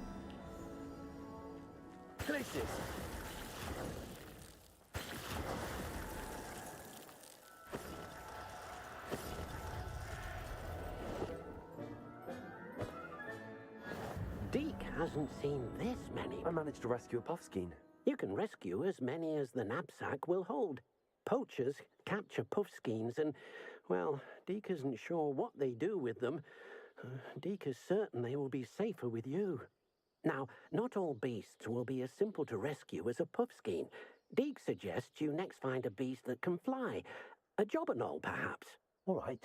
Places. Deke hasn't seen this many. I managed to rescue a puffskein. You can rescue as many as the knapsack will hold. Poachers capture puffskeins and, well, Deke isn't sure what they do with them. Deke is certain they will be safer with you. Now, not all beasts will be as simple to rescue as a puffskein. Deke suggests you next find a beast that can fly. A jobberknoll, perhaps. All right.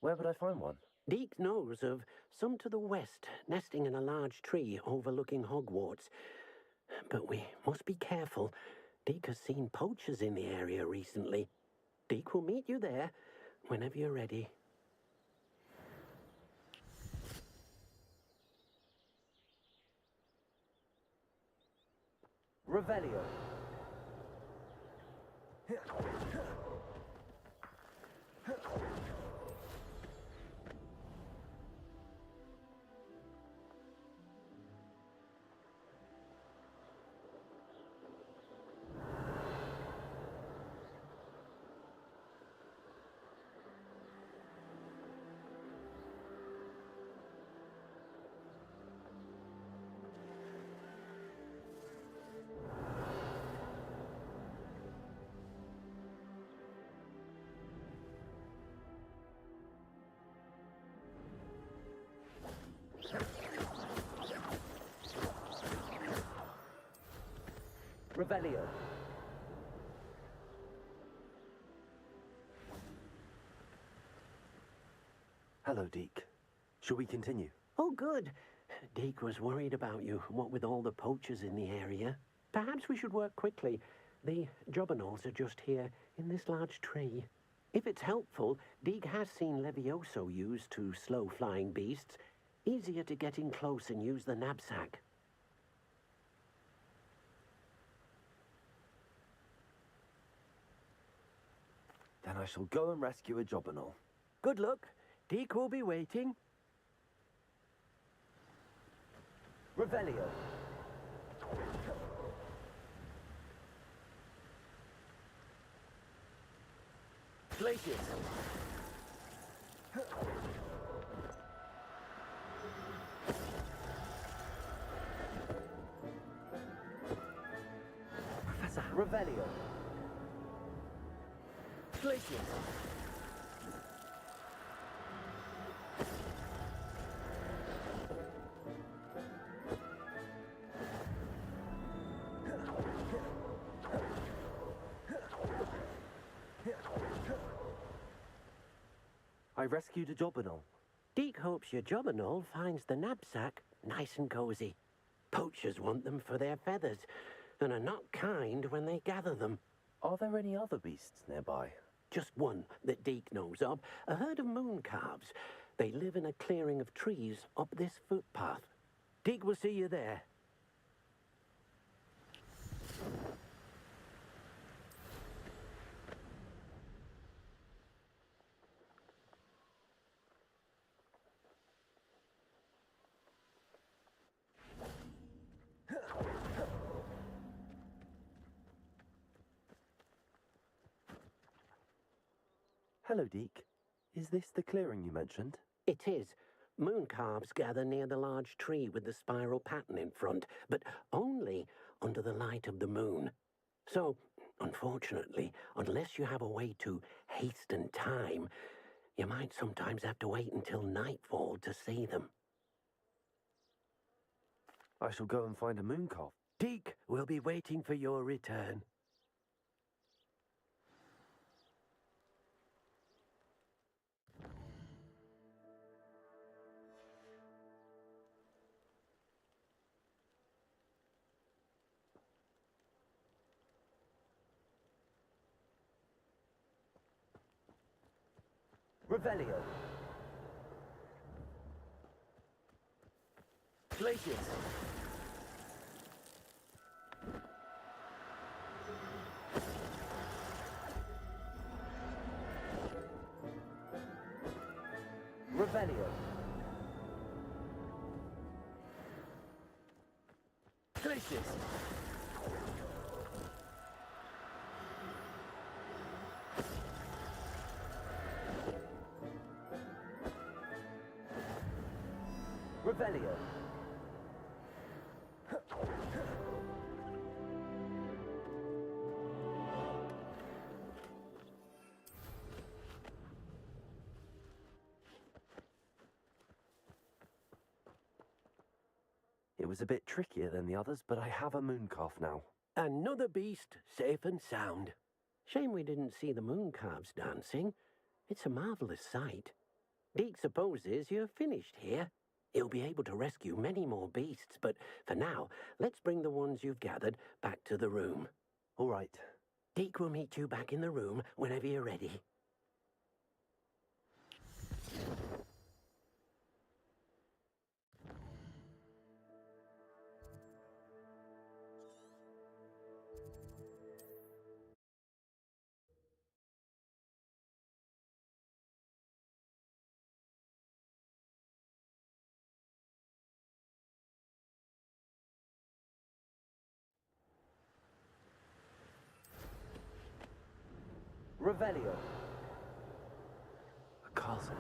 Where would I find one? Deke knows of some to the west, nesting in a large tree overlooking Hogwarts. But we must be careful. Deke has seen poachers in the area recently. Deke will meet you there whenever you're ready. Revelio. Revelio. Hello, Deke. Shall we continue? Oh, good. Deke was worried about you, what with all the poachers in the area. Perhaps we should work quickly. The jobberknolls are just here, in this large tree. If it's helpful, Deke has seen Levioso used to slow flying beasts. Easier to get in close and use the knapsack. Then I shall go and rescue a jobberknoll. Good luck. Deke will be waiting. Revelio. Glacius. Professor Revelio. Glacius. I rescued a jobberknoll. Deke hopes your jobberknoll finds the knapsack nice and cozy. Poachers want them for their feathers, and are not kind when they gather them. Are there any other beasts nearby? Just one that Deke knows of, a herd of moon calves. They live in a clearing of trees up this footpath. Deke will see you there. Hello, Deke. Is this the clearing you mentioned? It is. Moon calves gather near the large tree with the spiral pattern in front, but only under the light of the moon. So, unfortunately, unless you have a way to hasten time, you might sometimes have to wait until nightfall to see them. I shall go and find a moon calf. Deke will be waiting for your return. Revelio. Glacius. Revelio. Glacius. Revelio. It was a bit trickier than the others, but I have a moon calf now. Another beast, safe and sound. Shame we didn't see the moon calves dancing. It's a marvelous sight. Deke supposes you're finished here. He'll be able to rescue many more beasts, but for now, let's bring the ones you've gathered back to the room. All right. Deke will meet you back in the room whenever you're ready. Revelio. A castle.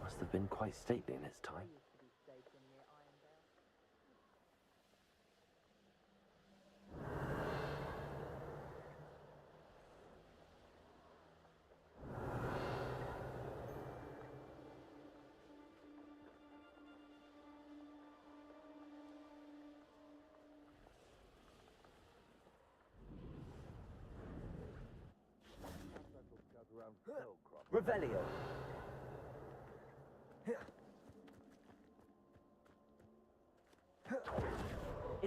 Must have been quite stately in its time. Revelio.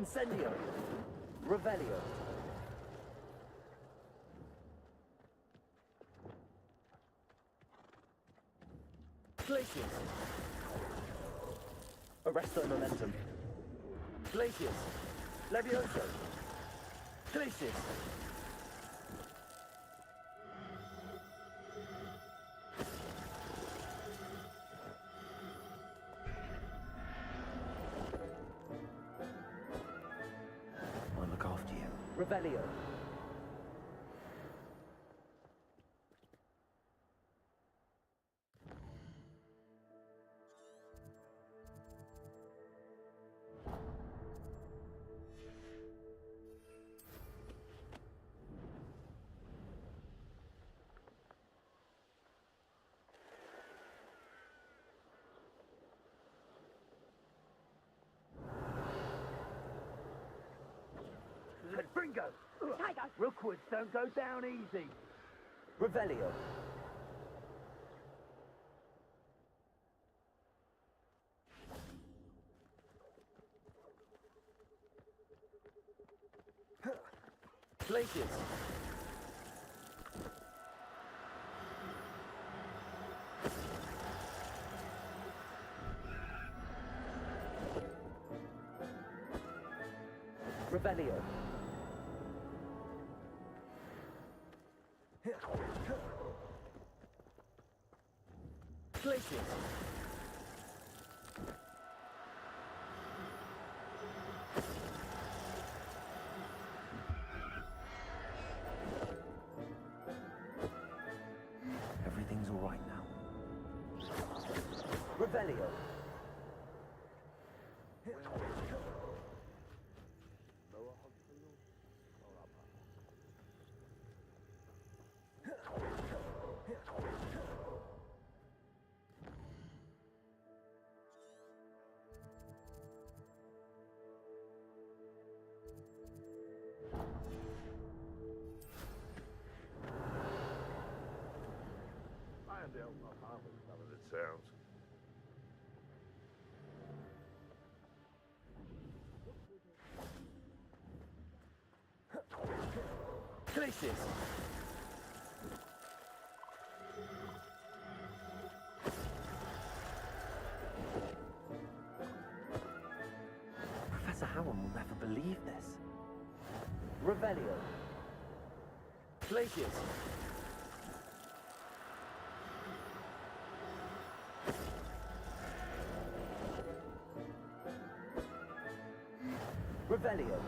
Incendio! Revelio! Glacius! Arresto Momentum! Glacius! Levioso! Glacius! I'll look after you. Revelio! Bringo! Rookwoods don't go down easy. Revelio! Glacius! Revelio! Glacius! Everything's all right now. Revelio! Irondel's not half as bad as it sounds. Glacius! Professor Howard will never believe this. Revelio! Glacius! Revelio!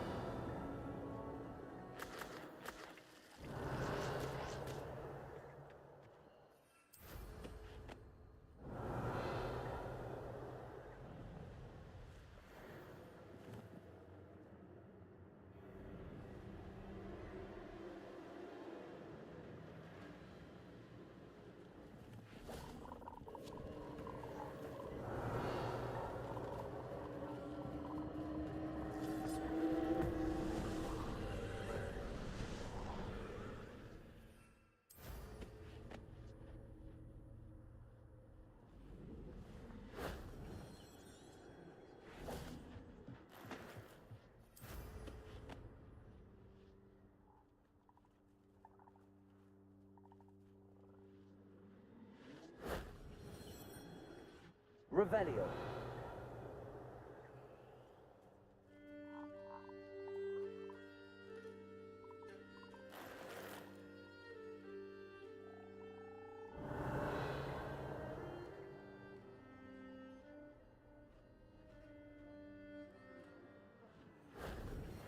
Revelio!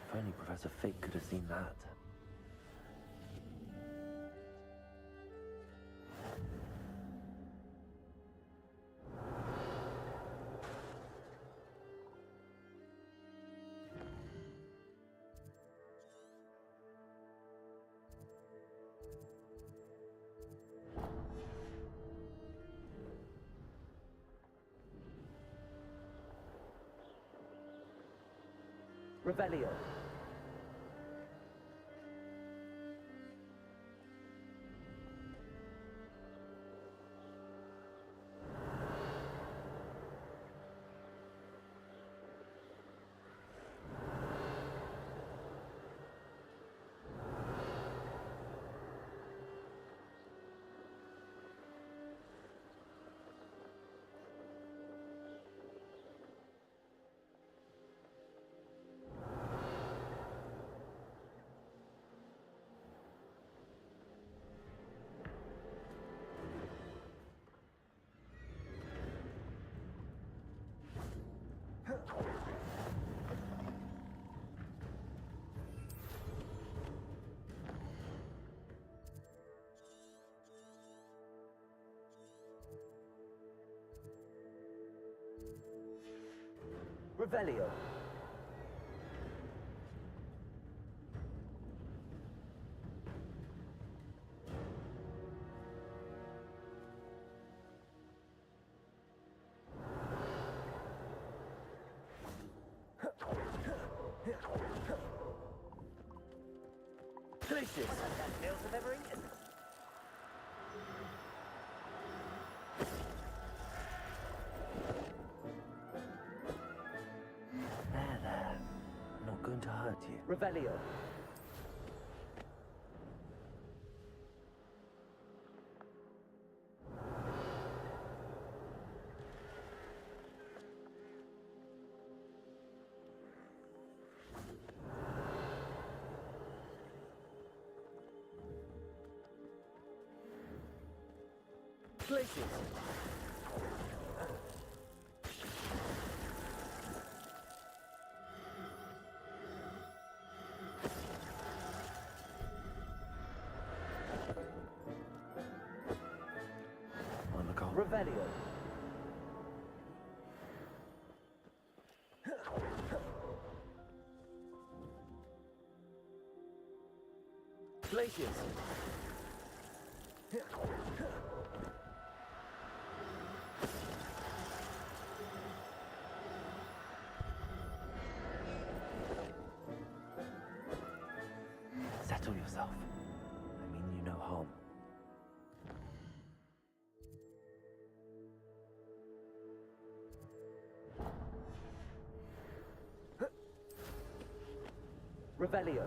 If only Professor Fig could have seen that. Revelio! Revelio. Delicious. Best meals I've ever eaten. There. I'm not going to hurt you. Revelio. Delicious. On the call. Revelio. Delicious. Settle yourself. I mean you no harm. Revelio.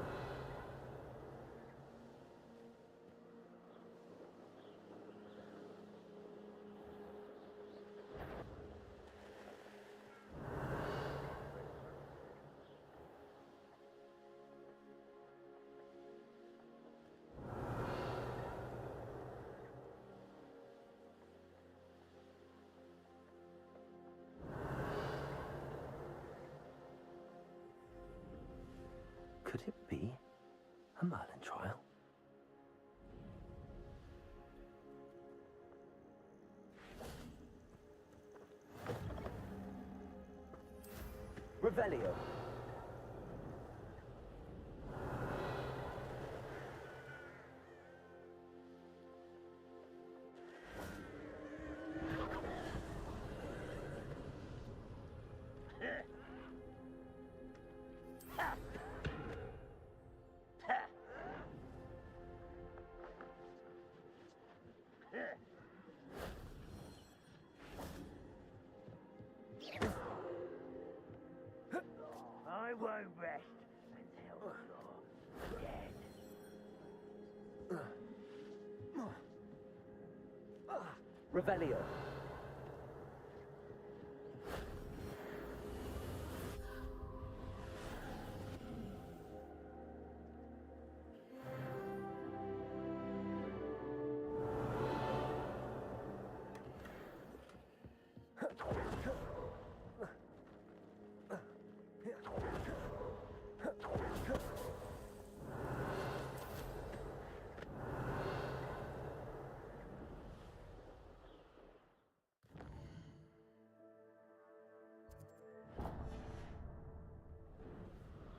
Could it be a Merlin trial? Revelio. I won't rest until you're dead. Revelio.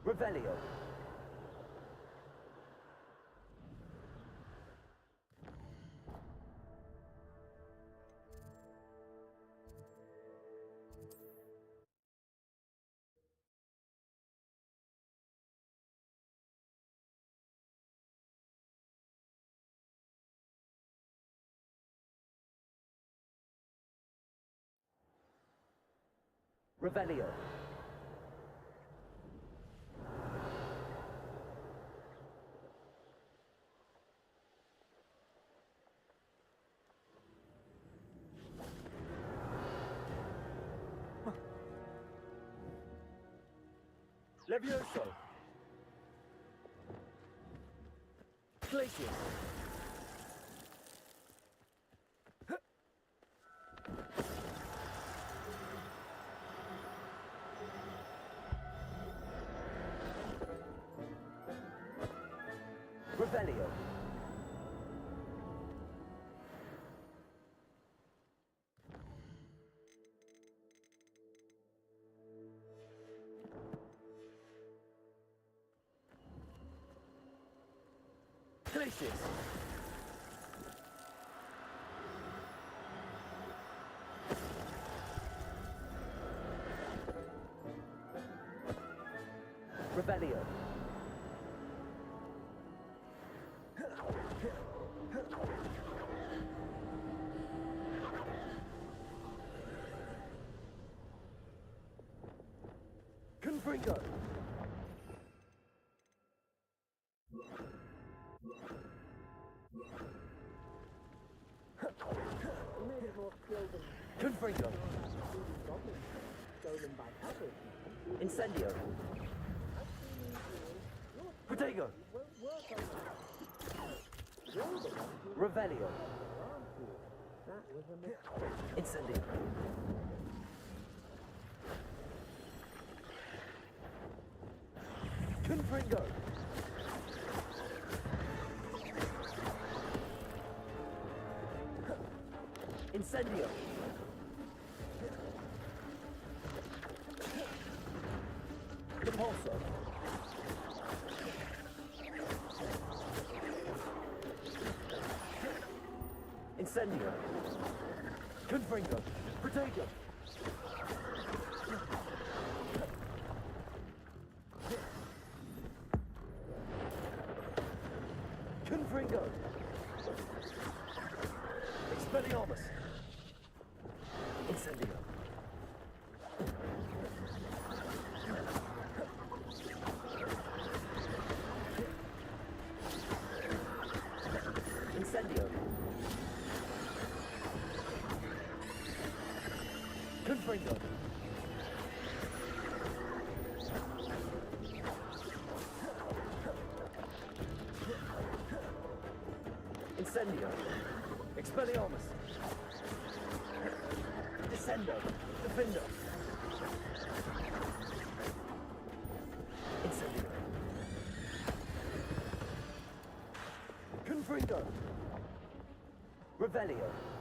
Revelio. Revelio. Levioso. Glacius. Revelio. Glaciers! Revelio. Confringo. Confringo. Incendio. Protego. Revelio. Incendio. Confringo. Incendio. Repulso. Incendio. Confringo. Protego. Confringo. Expelliarmus. Incendio. Incendio. Confringo. Incendio. Expelliarmus. Descendo. Defendo. Incendio. Confringo. Revelio.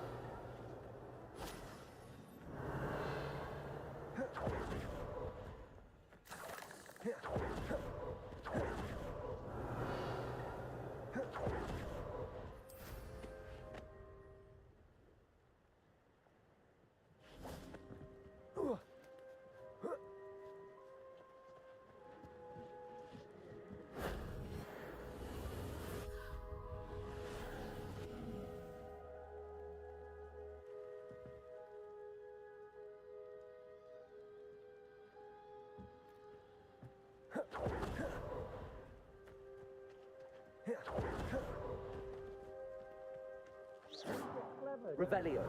Revelio.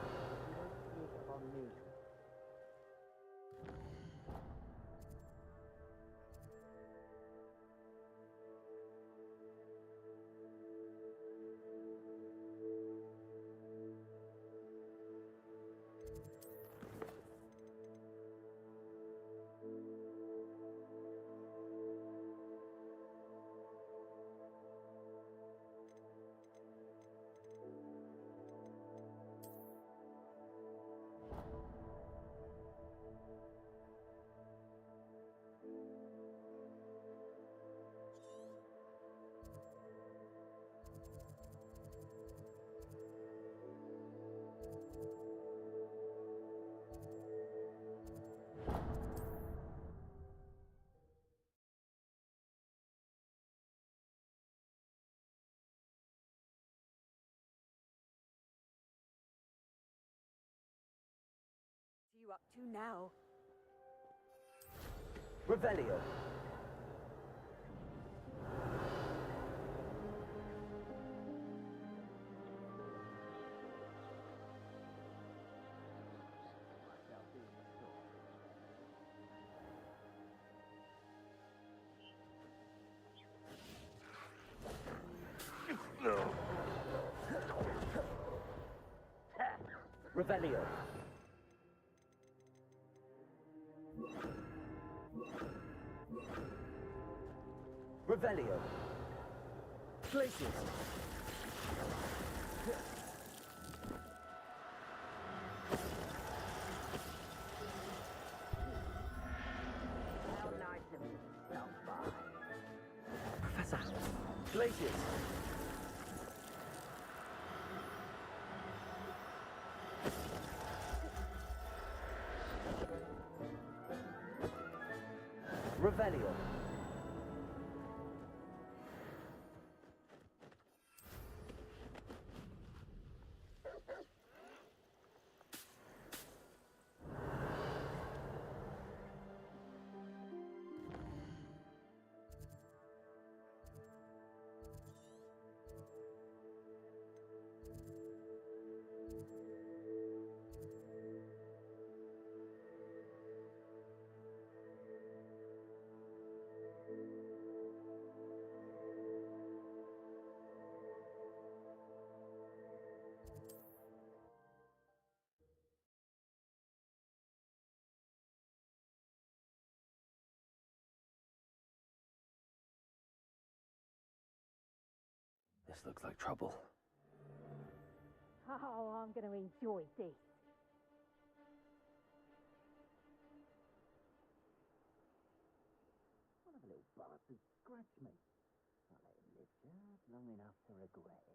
You up to now? Revelio. Revelio. Revelio. Glaciers. How nice of you to stop by. Professor. Glaciers. Revelio. This looks like trouble. Oh, I'm going to enjoy this. One of the little bastards scratched me. I let him live just long enough to regret it.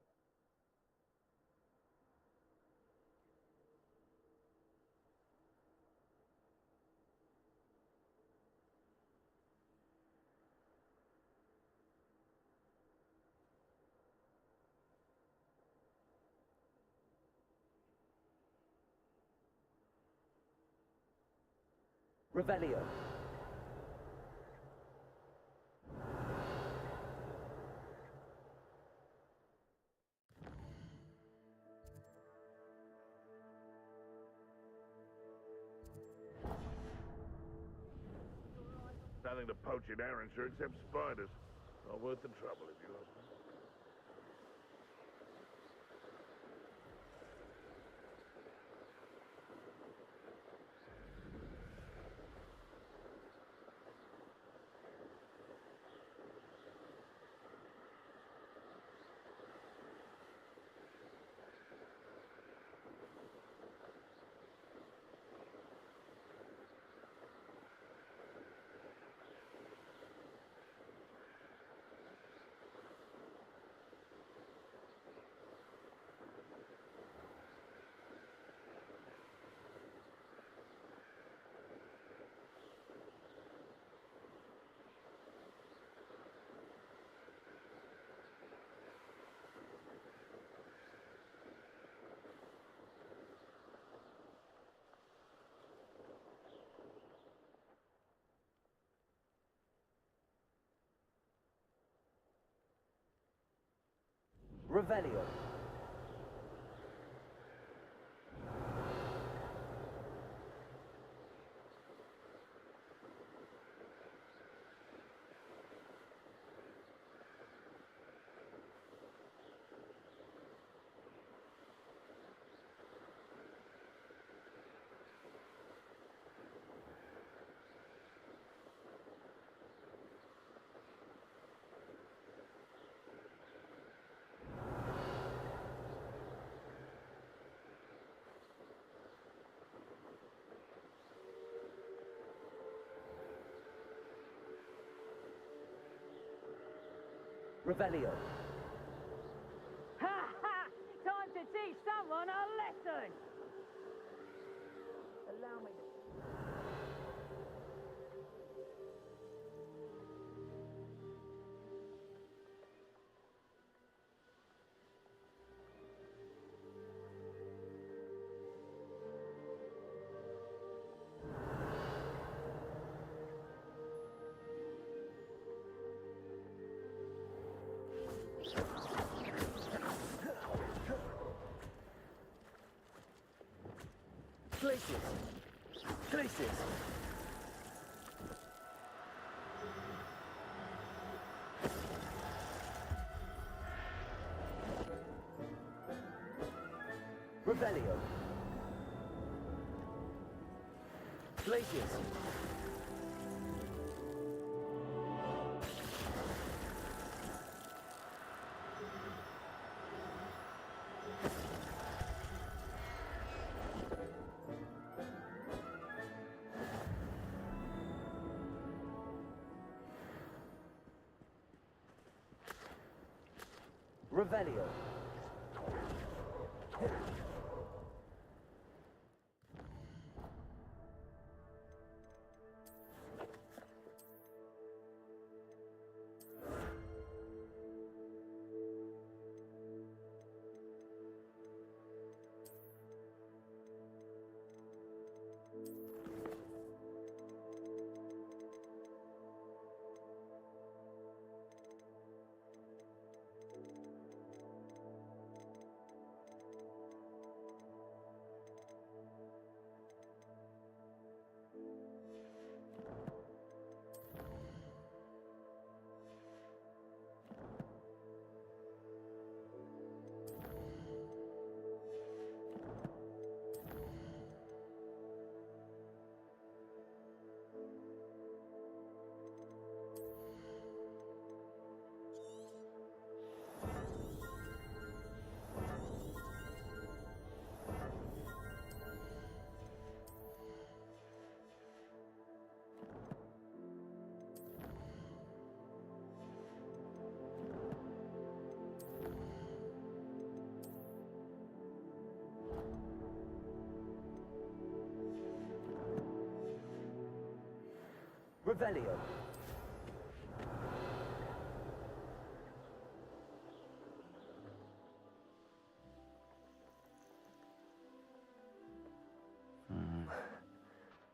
Revelio. Nothing to poach in Arrowshire except spiders. Not worth the trouble, if you ask me. Revelio. Revelio. Ha ha! Time to teach someone a lesson! Allow me to... Glaciers! Glaciers! Revelio! Glaciers! Revelio. Revelio.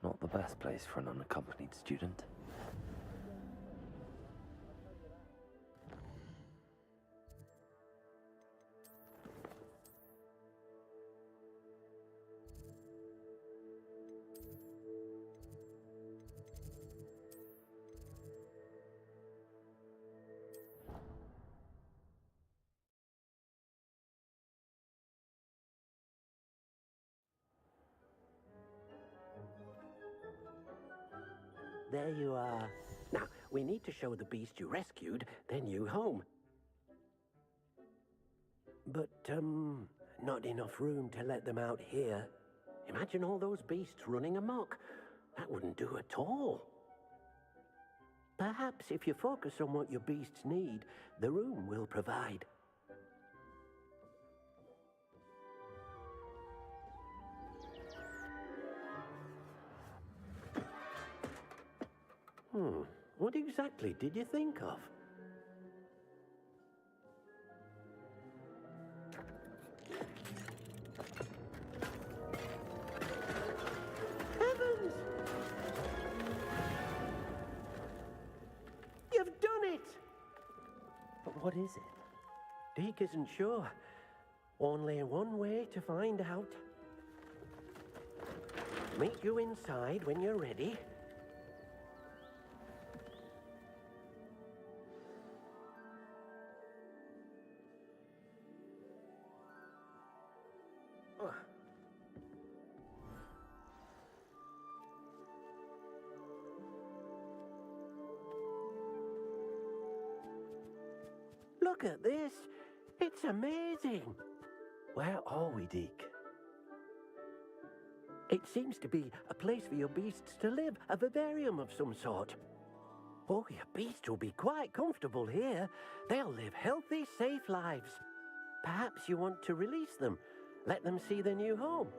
Not the best place for an unaccompanied student. There you are. Now, we need to show the beast you rescued their new home. But, not enough room to let them out here. Imagine all those beasts running amok. That wouldn't do at all. Perhaps if you focus on what your beasts need, the room will provide. What exactly did you think of? Heavens! You've done it! But what is it? Deke isn't sure. Only one way to find out. Meet you inside when you're ready. Look at this. It's amazing. Where are we, Deke? It seems to be a place for your beasts to live, a vivarium of some sort. Oh, your beasts will be quite comfortable here. They'll live healthy, safe lives. Perhaps you want to release them, let them see their new home.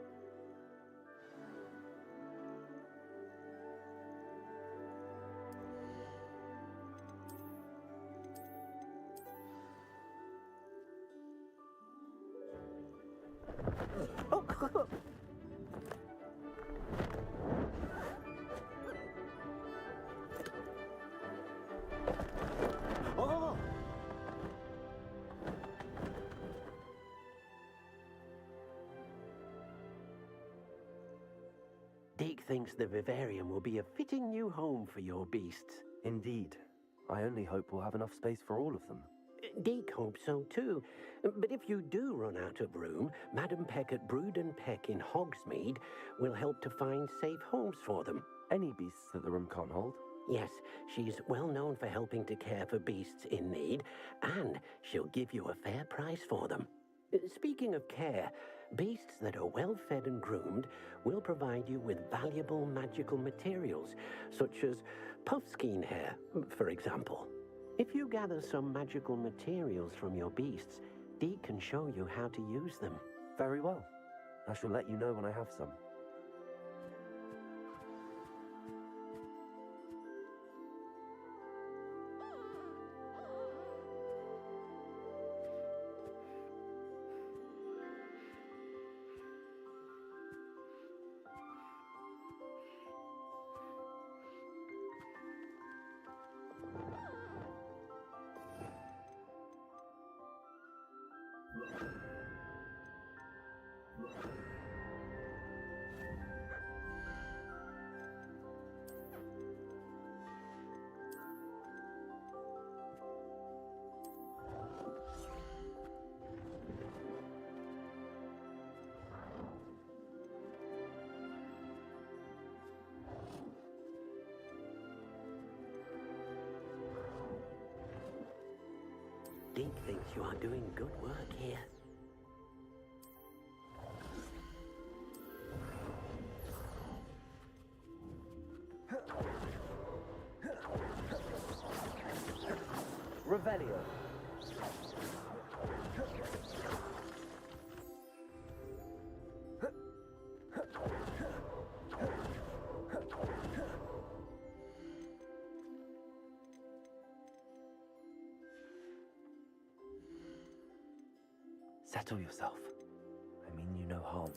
Deke thinks the vivarium will be a fitting new home for your beasts. Indeed. I only hope we'll have enough space for all of them. Deke hopes so too. But if you do run out of room, Madam Peck at Brood and Peck in Hogsmeade will help to find safe homes for them. Any beasts that the room can't hold? Yes, she's well known for helping to care for beasts in need, and she'll give you a fair price for them. Speaking of care, beasts that are well fed and groomed will provide you with valuable magical materials, such as puffskein hair, for example. If you gather some magical materials from your beasts, Deke can show you how to use them. Very well. I shall let you know when I have some. Deke thinks you are doing good work here. Revelio. Settle yourself. I mean you no harm.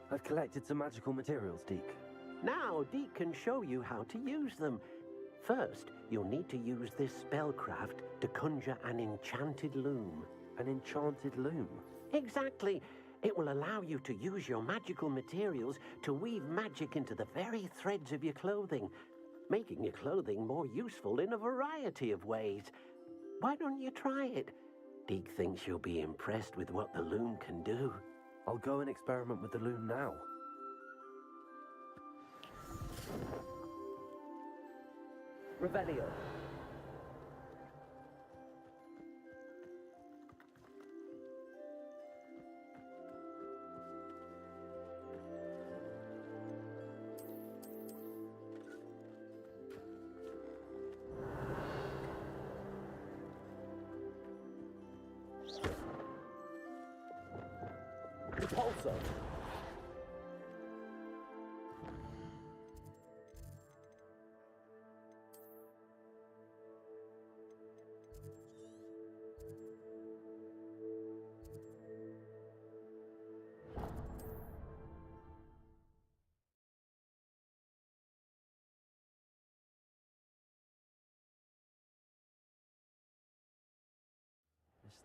I've collected some magical materials, Deke. Now, Deke can show you how to use them. First, you'll need to use this spellcraft to conjure an enchanted loom. An enchanted loom? Exactly. It will allow you to use your magical materials to weave magic into the very threads of your clothing, making your clothing more useful in a variety of ways. Why don't you try it? Deke thinks you'll be impressed with what the loom can do. I'll go and experiment with the loom now. Revelio. Repulsor.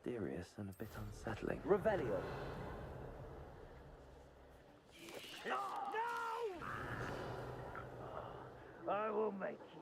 Mysterious and a bit unsettling. Revelio. No! I will make you.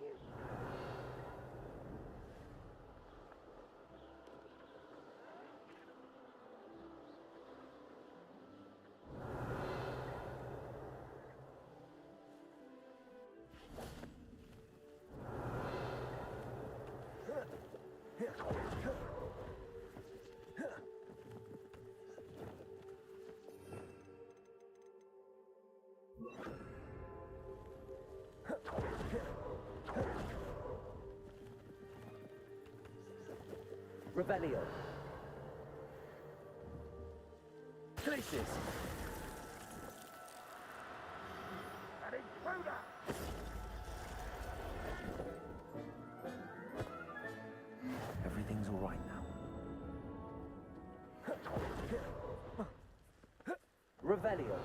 Revelio. Places. An intruder! Everything's all right now. Revelio.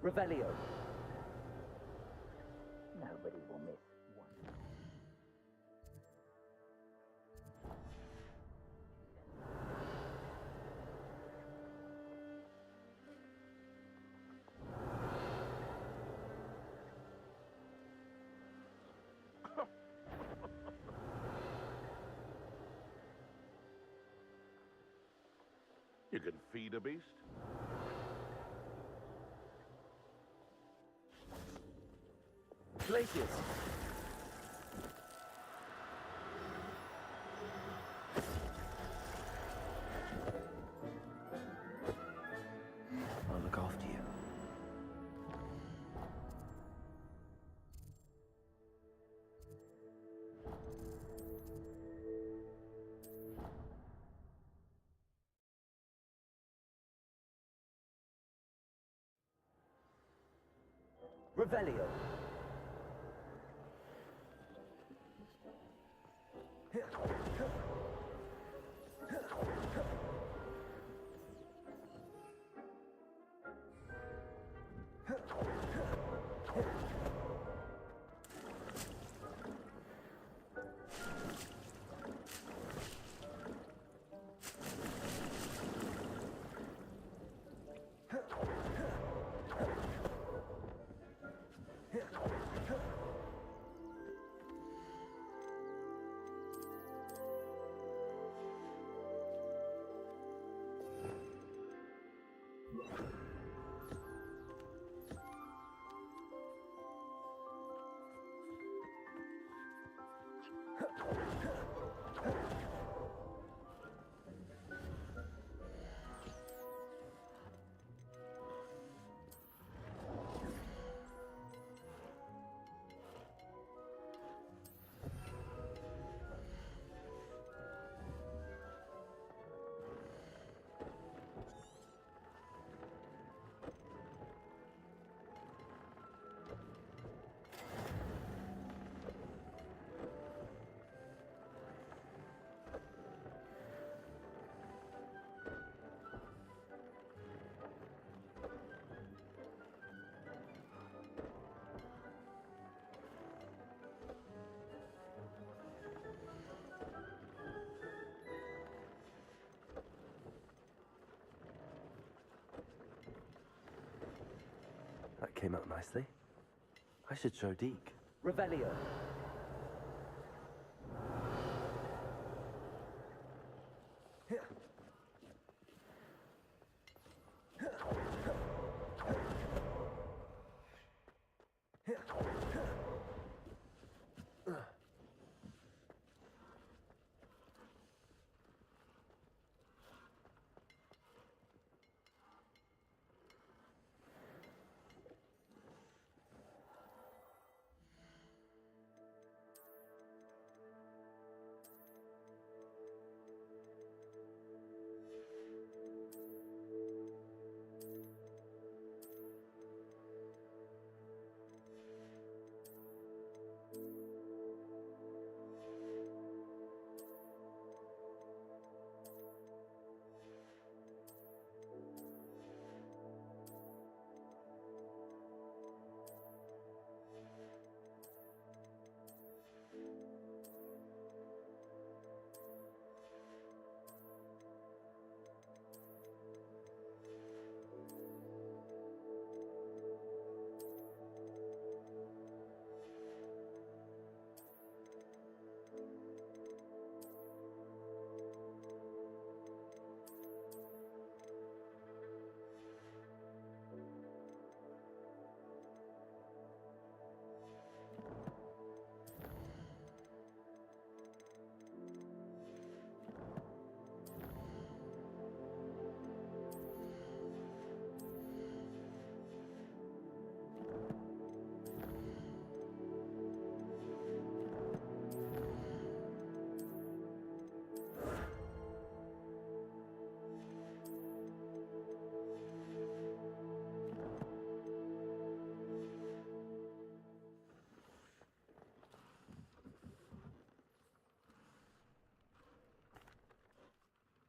Revelio. Nobody will miss one. You can feed a beast? Glaciers. I'll look after you. Revelio. That came out nicely. I should show Deke. Revelio.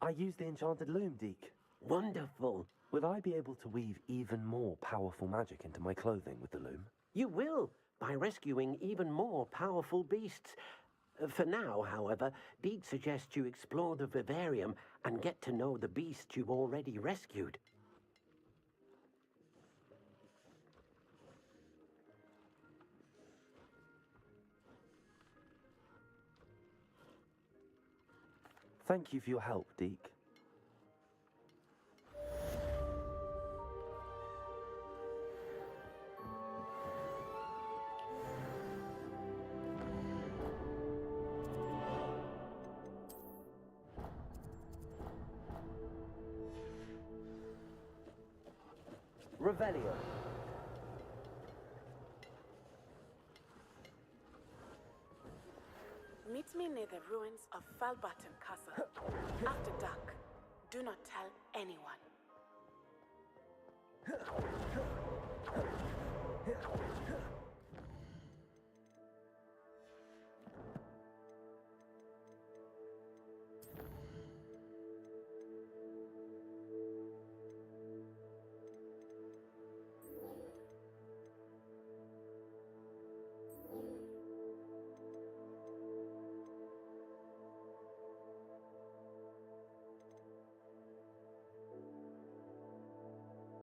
I used the enchanted loom, Deke. Wonderful. Will I be able to weave even more powerful magic into my clothing with the loom? You will, by rescuing even more powerful beasts. For now, however, Deke suggests you explore the vivarium and get to know the beasts you've already rescued. Thank you for your help, Deke. Revelio. Meet me near the ruins of Falbaton Castle. After dark. Do not tell anyone.